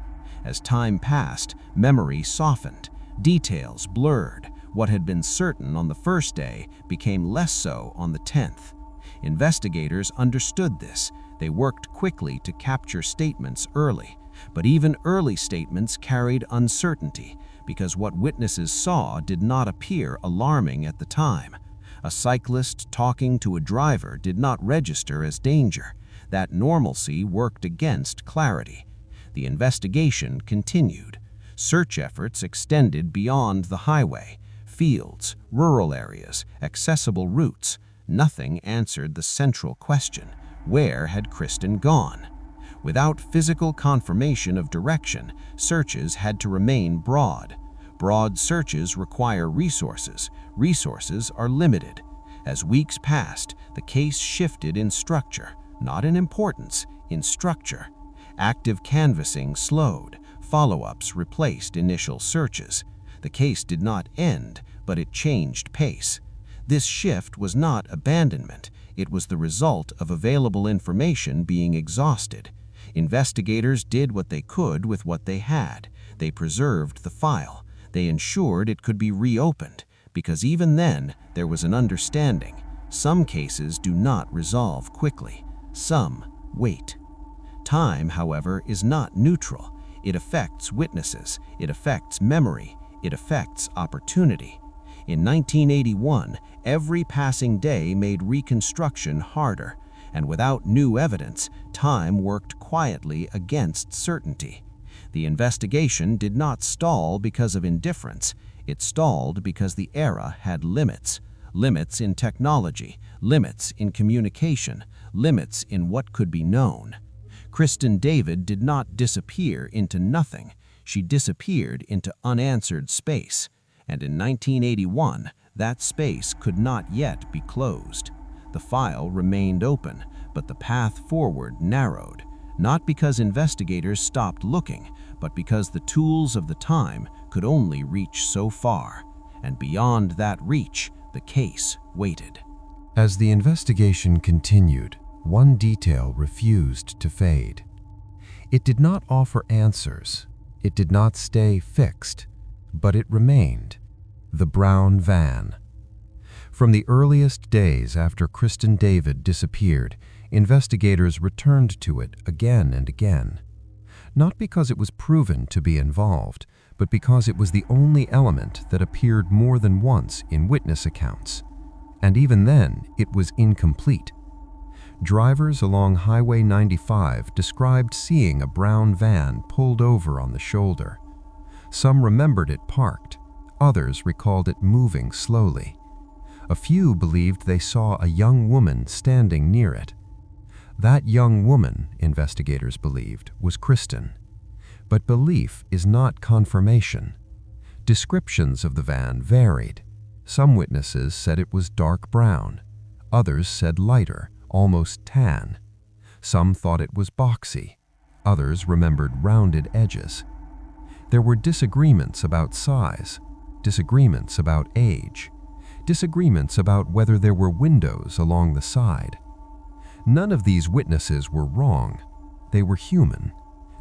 As time passed, memory softened, details blurred. What had been certain on the first day became less so on the 10th. Investigators understood this. They worked quickly to capture statements early. But even early statements carried uncertainty, because what witnesses saw did not appear alarming at the time. A cyclist talking to a driver did not register as danger. That normalcy worked against clarity. The investigation continued. Search efforts extended beyond the highway. Fields, rural areas, accessible routes. Nothing answered the central question: where had Kristin gone? Without physical confirmation of direction, searches had to remain broad. Broad searches require resources. Resources are limited. As weeks passed, the case shifted in structure, not in importance, in structure. Active canvassing slowed. Follow-ups replaced initial searches. The case did not end, but it changed pace. This shift was not abandonment. It was the result of available information being exhausted. Investigators did what they could with what they had. They preserved the file. They ensured it could be reopened, because even then, there was an understanding. Some cases do not resolve quickly. Some wait. Time, however, is not neutral. It affects witnesses. It affects memory. It affects opportunity. In 1981, every passing day made reconstruction harder, and without new evidence, time worked quietly against certainty. The investigation did not stall because of indifference. It stalled because the era had limits. Limits in technology, limits in communication, limits in what could be known. Kristin David did not disappear into nothing. She disappeared into unanswered space. And in 1981, that space could not yet be closed. The file remained open, but the path forward narrowed, not because investigators stopped looking, but because the tools of the time could only reach so far, and beyond that reach, the case waited. As the investigation continued, one detail refused to fade. It did not offer answers. It did not stay fixed, but it remained: the brown van. From the earliest days after Kristin David disappeared, investigators returned to it again and again. Not because it was proven to be involved, but because it was the only element that appeared more than once in witness accounts. And even then, it was incomplete. Drivers along Highway 95 described seeing a brown van pulled over on the shoulder. Some remembered it parked. Others recalled it moving slowly. A few believed they saw a young woman standing near it. That young woman, investigators believed, was Kristin. But belief is not confirmation. Descriptions of the van varied. Some witnesses said it was dark brown. Others said lighter, almost tan. Some thought it was boxy. Others remembered rounded edges. There were disagreements about size, disagreements about age, disagreements about whether there were windows along the side. None of these witnesses were wrong. They were human.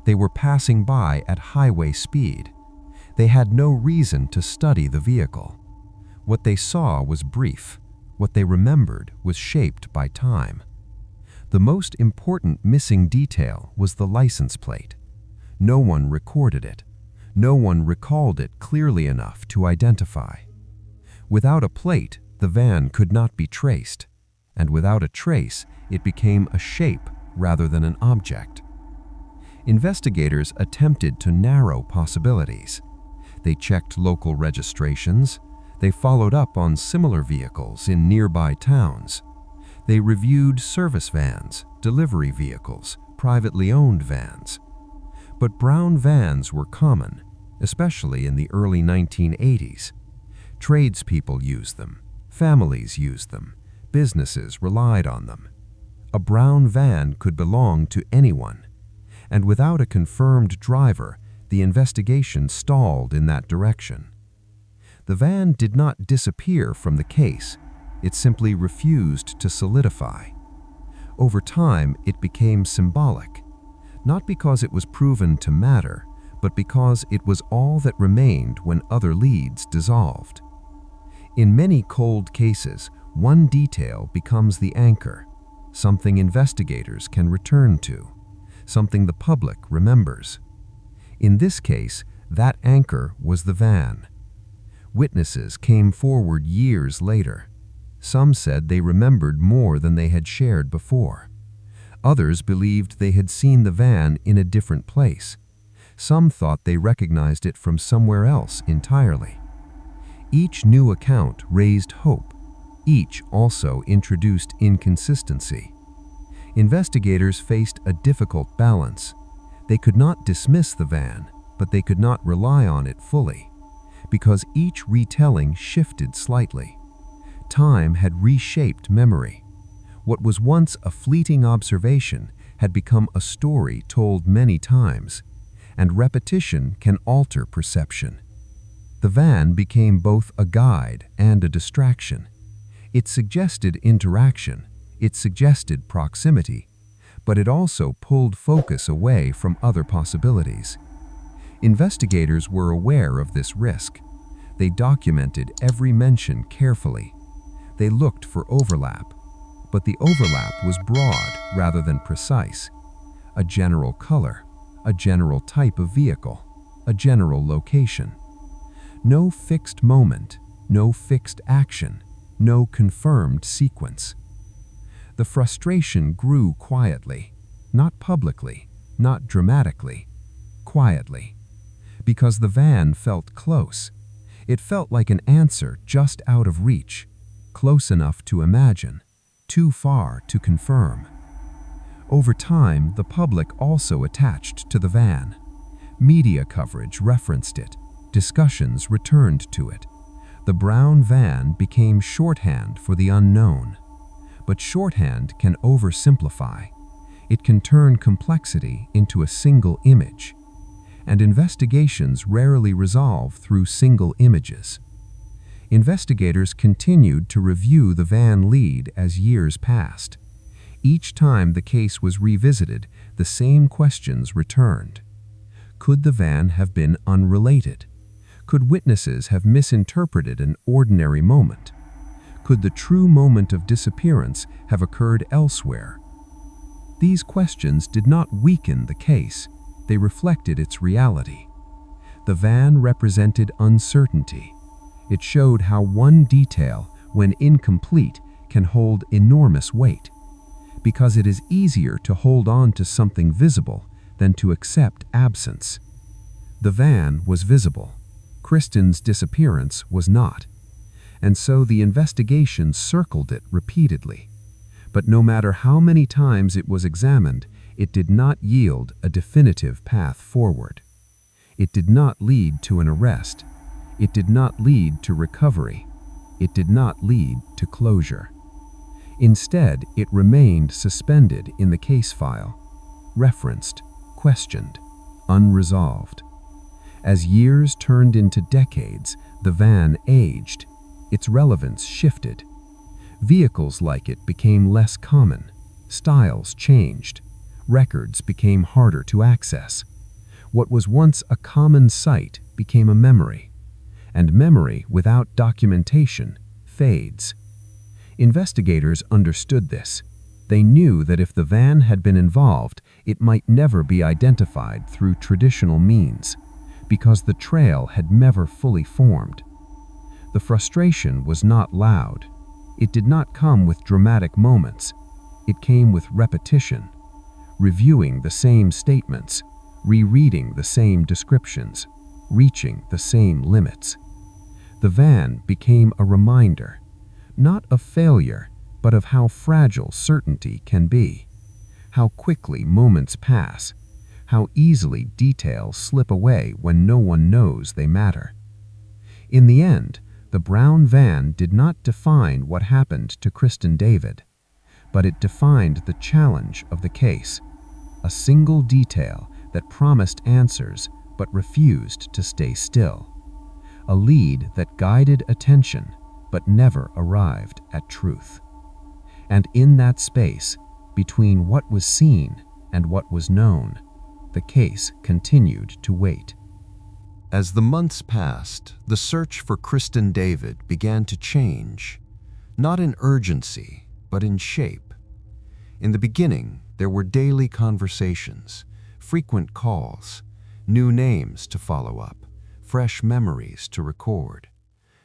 They were passing by at highway speed. They had no reason to study the vehicle. What they saw was brief. What they remembered was shaped by time. The most important missing detail was the license plate. No one recorded it. No one recalled it clearly enough to identify. Without a plate, the van could not be traced, and without a trace, it became a shape rather than an object. Investigators attempted to narrow possibilities. They checked local registrations. They followed up on similar vehicles in nearby towns. They reviewed service vans, delivery vehicles, privately owned vans. But brown vans were common, especially in the early 1980s. Tradespeople used them. Families used them. Businesses relied on them. A brown van could belong to anyone. And without a confirmed driver, the investigation stalled in that direction. The van did not disappear from the case. It simply refused to solidify. Over time, it became symbolic, not because it was proven to matter, but because it was all that remained when other leads dissolved. In many cold cases, one detail becomes the anchor, something investigators can return to, something the public remembers. In this case, that anchor was the van. Witnesses came forward years later. Some said they remembered more than they had shared before. Others believed they had seen the van in a different place. Some thought they recognized it from somewhere else entirely. Each new account raised hope. Each also introduced inconsistency. Investigators faced a difficult balance. They could not dismiss the van, but they could not rely on it fully, because each retelling shifted slightly. Time had reshaped memory. What was once a fleeting observation had become a story told many times, and repetition can alter perception. The van became both a guide and a distraction. It suggested interaction, it suggested proximity, but it also pulled focus away from other possibilities. Investigators were aware of this risk. They documented every mention carefully. They looked for overlap, but the overlap was broad rather than precise. A general color, a general type of vehicle, a general location. No fixed moment, no fixed action, no confirmed sequence. The frustration grew quietly, not publicly, not dramatically, quietly, because the van felt close. It felt like an answer just out of reach, close enough to imagine, too far to confirm. Over time, the public also attached to the van. Media coverage referenced it. Discussions returned to it. The brown van became shorthand for the unknown. But shorthand can oversimplify. It can turn complexity into a single image. And investigations rarely resolve through single images. Investigators continued to review the van lead as years passed. Each time the case was revisited, the same questions returned. Could the van have been unrelated? Could witnesses have misinterpreted an ordinary moment? Could the true moment of disappearance have occurred elsewhere? These questions did not weaken the case. They reflected its reality. The van represented uncertainty. It showed how one detail, when incomplete, can hold enormous weight, because it is easier to hold on to something visible than to accept absence. The van was visible. Kristin's disappearance was not. And so the investigation circled it repeatedly. But no matter how many times it was examined, it did not yield a definitive path forward. It did not lead to an arrest. It did not lead to recovery. It did not lead to closure. Instead, it remained suspended in the case file, referenced, questioned, unresolved. As years turned into decades, the van aged. Its relevance shifted. Vehicles like it became less common. Styles changed. Records became harder to access. What was once a common sight became a memory. And memory without documentation fades. Investigators understood this. They knew that if the van had been involved, it might never be identified through traditional means, because the trail had never fully formed. The frustration was not loud. It did not come with dramatic moments. It came with repetition, reviewing the same statements, rereading the same descriptions, reaching the same limits. The van became a reminder, not of failure, but of how fragile certainty can be, how quickly moments pass, how easily details slip away when no one knows they matter. In the end, the brown van did not define what happened to Kristin David, but it defined the challenge of the case, a single detail that promised answers but refused to stay still, a lead that guided attention but never arrived at truth. And in that space, between what was seen and what was known, the case continued to wait. As the months passed, the search for Kristin David began to change, not in urgency, but in shape. In the beginning, there were daily conversations, frequent calls, new names to follow up, fresh memories to record.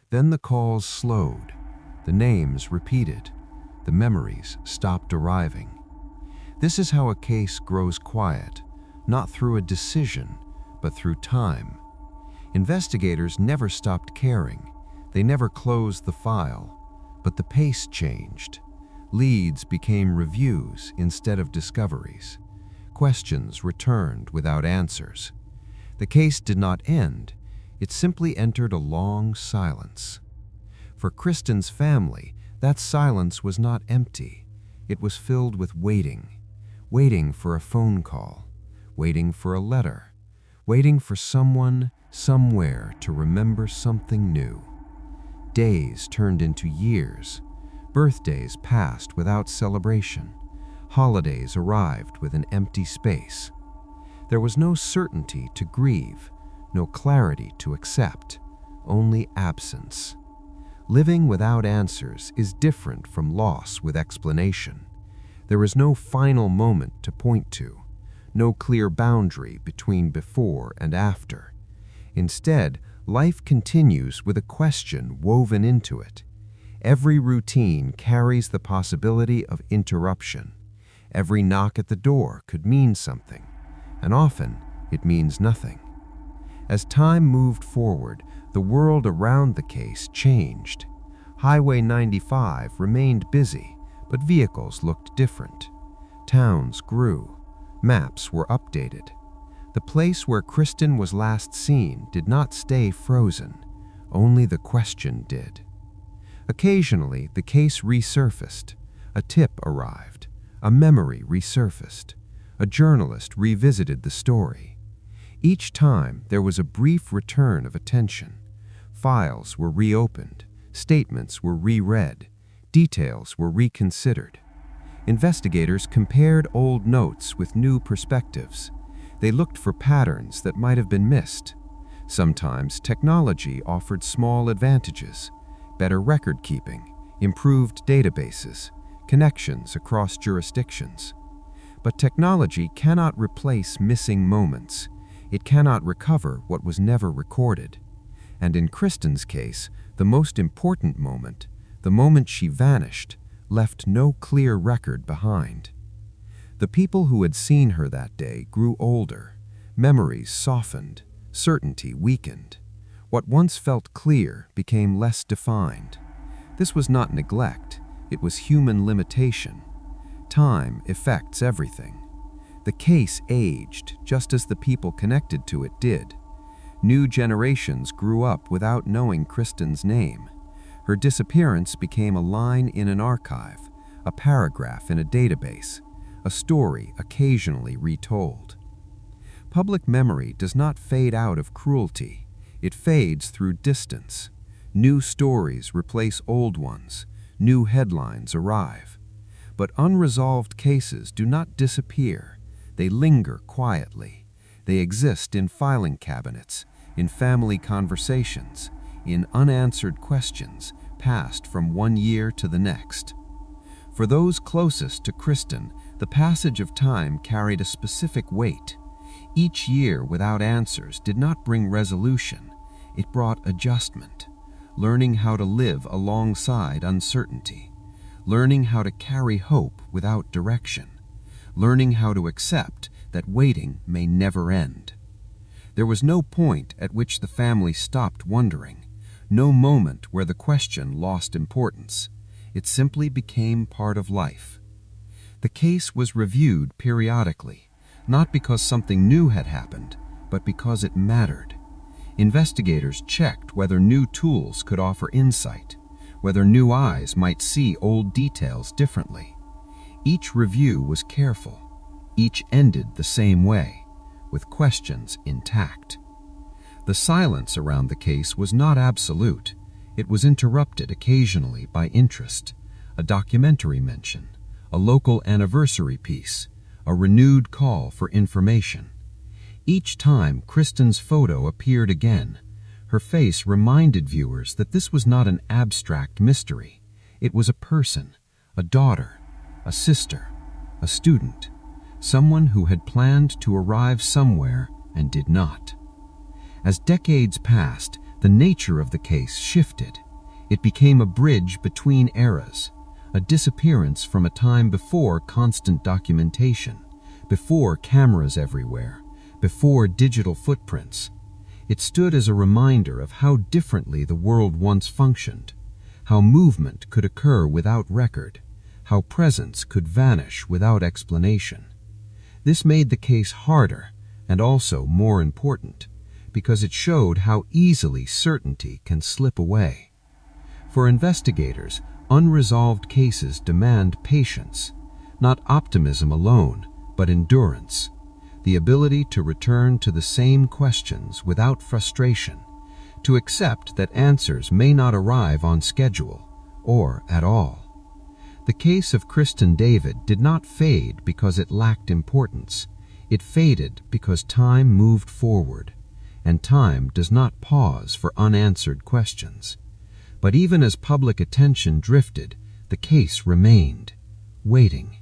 Then the calls slowed, the names repeated, the memories stopped arriving. This is how a case grows quiet, not through a decision, but through time. Investigators never stopped caring. They never closed the file, but the pace changed. Leads became reviews instead of discoveries. Questions returned without answers. The case did not end. It simply entered a long silence. For Kristin's family, that silence was not empty. It was filled with waiting. Waiting for a phone call. Waiting for a letter. Waiting for someone, somewhere to remember something new. Days turned into years. Birthdays passed without celebration. Holidays arrived with an empty space. There was no certainty to grieve, no clarity to accept, only absence. Living without answers is different from loss with explanation. There is no final moment to point to, no clear boundary between before and after. Instead, life continues with a question woven into it. Every routine carries the possibility of interruption. Every knock at the door could mean something, and often it means nothing. As time moved forward, the world around the case changed. Highway 95 remained busy, but vehicles looked different. Towns grew. Maps were updated. The place where Kristin was last seen did not stay frozen. Only the question did. Occasionally, the case resurfaced. A tip arrived. A memory resurfaced. A journalist revisited the story. Each time, there was a brief return of attention. Files were reopened. Statements were reread. Details were reconsidered. Investigators compared old notes with new perspectives. They looked for patterns that might have been missed. Sometimes technology offered small advantages: better record keeping, improved databases, connections across jurisdictions. But technology cannot replace missing moments. It cannot recover what was never recorded. And in Kristin's case, the most important moment, the moment she vanished, left no clear record behind. The people who had seen her that day grew older. Memories softened. Certainty weakened. What once felt clear became less defined. This was not neglect. It was human limitation. Time affects everything. The case aged just as the people connected to it did. New generations grew up without knowing Kristin's name. Her disappearance became a line in an archive, a paragraph in a database, a story occasionally retold. Public memory does not fade out of cruelty. It fades through distance. New stories replace old ones. New headlines arrive. But unresolved cases do not disappear. They linger quietly. They exist in filing cabinets, in family conversations, in unanswered questions passed from one year to the next. For those closest to Kristin, the passage of time carried a specific weight. Each year without answers did not bring resolution. It brought adjustment, learning how to live alongside uncertainty, learning how to carry hope without direction, learning how to accept that waiting may never end. There was no point at which the family stopped wondering, no moment where the question lost importance. It simply became part of life. The case was reviewed periodically, not because something new had happened, but because it mattered. Investigators checked whether new tools could offer insight, whether new eyes might see old details differently. Each review was careful. Each ended the same way, with questions intact. The silence around the case was not absolute. It was interrupted occasionally by interest, a documentary mention, a local anniversary piece, a renewed call for information. Each time Kristin's photo appeared again, her face reminded viewers that this was not an abstract mystery. It was a person, a daughter, a sister, a student, someone who had planned to arrive somewhere and did not. As decades passed, the nature of the case shifted. It became a bridge between eras, a disappearance from a time before constant documentation, before cameras everywhere, before digital footprints. It stood as a reminder of how differently the world once functioned, how movement could occur without record, how presence could vanish without explanation. This made the case harder and also more important, because it showed how easily certainty can slip away. For investigators, unresolved cases demand patience, not optimism alone, but endurance, the ability to return to the same questions without frustration, to accept that answers may not arrive on schedule or at all. The case of Kristin David did not fade because it lacked importance. It faded because time moved forward, and time does not pause for unanswered questions. But even as public attention drifted, the case remained, waiting,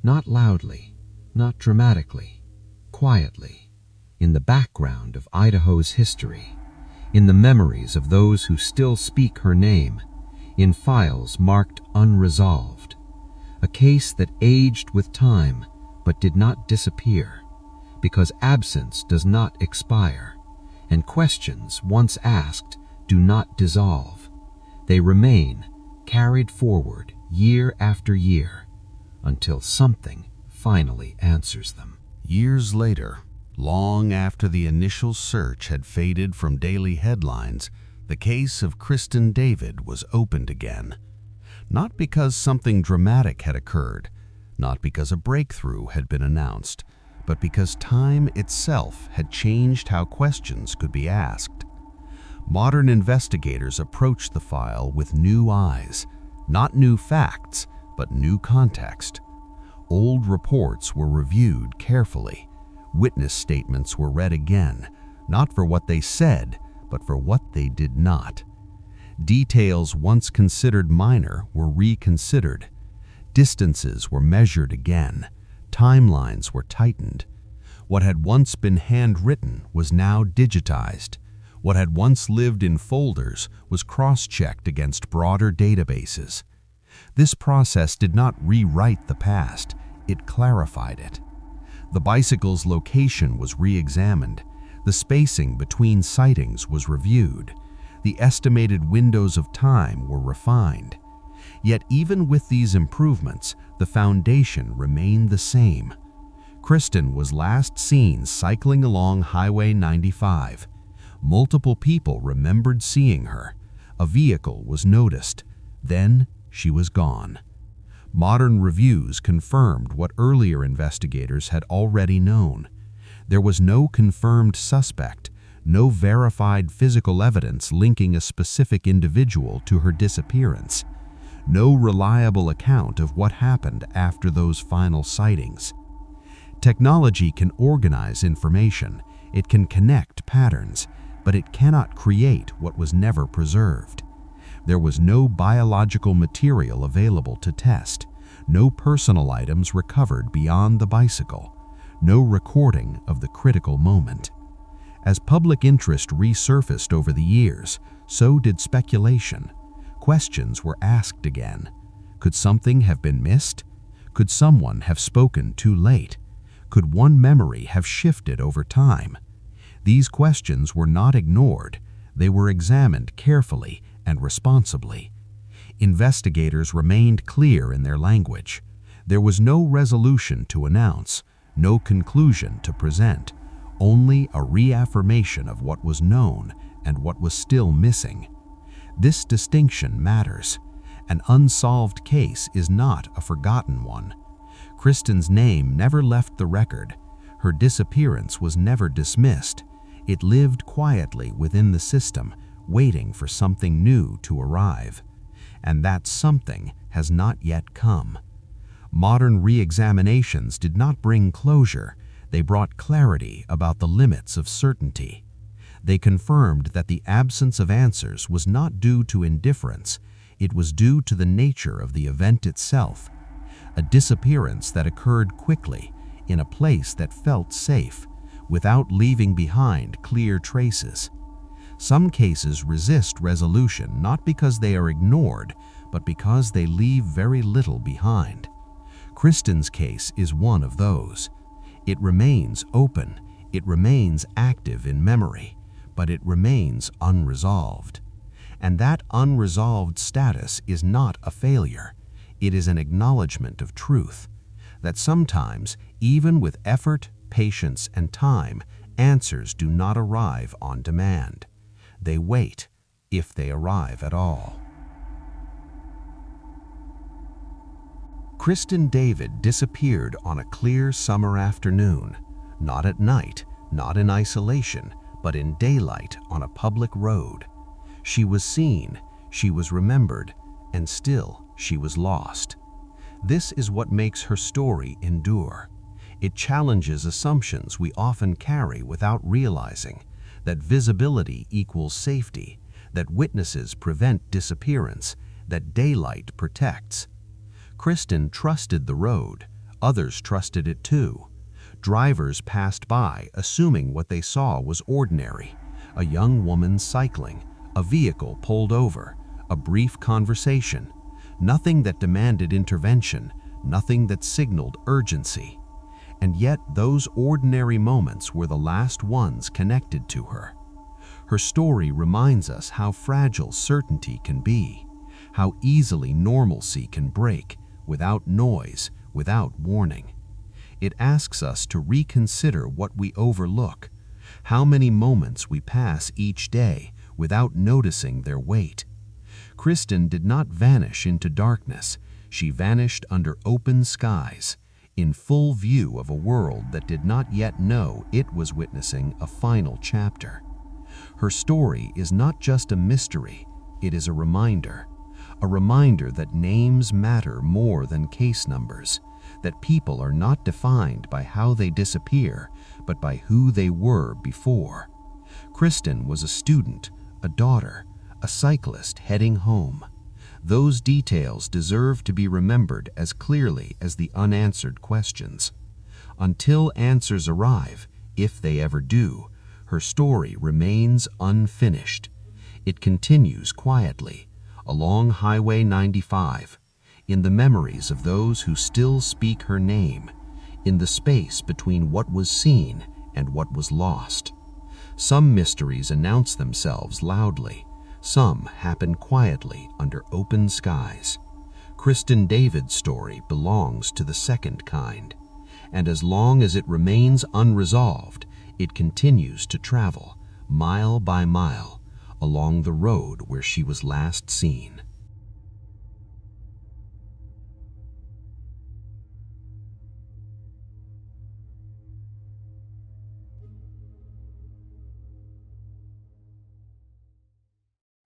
not loudly, not dramatically, quietly, in the background of Idaho's history, in the memories of those who still speak her name, in files marked unresolved. A case that aged with time but did not disappear, because absence does not expire, and questions once asked do not dissolve. They remain, carried forward year after year, until something finally answers them. Years later, long after the initial search had faded from daily headlines, the case of Kristin David was opened again. Not because something dramatic had occurred, not because a breakthrough had been announced, but because time itself had changed how questions could be asked. Modern investigators approached the file with new eyes, not new facts, but new context. Old reports were reviewed carefully. Witness statements were read again, not for what they said, but for what they did not. Details once considered minor were reconsidered. Distances were measured again. Timelines were tightened. What had once been handwritten was now digitized. What had once lived in folders was cross-checked against broader databases. This process did not rewrite the past, it clarified it. The bicycle's location was re-examined. The spacing between sightings was reviewed. The estimated windows of time were refined. Yet even with these improvements, the foundation remained the same. Kristin was last seen cycling along Highway 95. Multiple people remembered seeing her. A vehicle was noticed. Then she was gone. Modern reviews confirmed what earlier investigators had already known. There was no confirmed suspect, no verified physical evidence linking a specific individual to her disappearance, no reliable account of what happened after those final sightings. Technology can organize information, it can connect patterns, but it cannot create what was never preserved. There was no biological material available to test, no personal items recovered beyond the bicycle, no recording of the critical moment. As public interest resurfaced over the years, so did speculation. Questions were asked again. Could something have been missed? Could someone have spoken too late? Could one memory have shifted over time? These questions were not ignored. They were examined carefully and responsibly. Investigators remained clear in their language. There was no resolution to announce, no conclusion to present, only a reaffirmation of what was known and what was still missing. This distinction matters. An unsolved case is not a forgotten one. Kristin's name never left the record. Her disappearance was never dismissed. It lived quietly within the system, waiting for something new to arrive. And that something has not yet come. Modern re-examinations did not bring closure, they brought clarity about the limits of certainty. They confirmed that the absence of answers was not due to indifference, it was due to the nature of the event itself. A disappearance that occurred quickly, in a place that felt safe, without leaving behind clear traces. Some cases resist resolution not because they are ignored, but because they leave very little behind. Kristin's case is one of those. It remains open, it remains active in memory, but it remains unresolved. And that unresolved status is not a failure. It is an acknowledgement of truth, that sometimes, even with effort, patience, and time, answers do not arrive on demand. They wait, if they arrive at all. Kristin David disappeared on a clear summer afternoon, not at night, not in isolation, but in daylight on a public road. She was seen, she was remembered, and still she was lost. This is what makes her story endure. It challenges assumptions we often carry without realizing, that visibility equals safety, that witnesses prevent disappearance, that daylight protects. Kristin trusted the road, others trusted it too. Drivers passed by, assuming what they saw was ordinary. A young woman cycling, a vehicle pulled over, a brief conversation. Nothing that demanded intervention, nothing that signaled urgency. And yet those ordinary moments were the last ones connected to her. Her story reminds us how fragile certainty can be, how easily normalcy can break, without noise, without warning. It asks us to reconsider what we overlook, how many moments we pass each day without noticing their weight. Kristin did not vanish into darkness, she vanished under open skies, in full view of a world that did not yet know it was witnessing a final chapter. Her story is not just a mystery, it is a reminder that names matter more than case numbers, that people are not defined by how they disappear, but by who they were before. Kristin was a student, a daughter, a cyclist heading home. Those details deserve to be remembered as clearly as the unanswered questions. Until answers arrive, if they ever do, her story remains unfinished. It continues quietly, along Highway 95, in the memories of those who still speak her name, in the space between what was seen and what was lost. Some mysteries announce themselves loudly, some happen quietly under open skies. Kristin David's story belongs to the second kind, and as long as it remains unresolved, it continues to travel, mile by mile, along the road where she was last seen.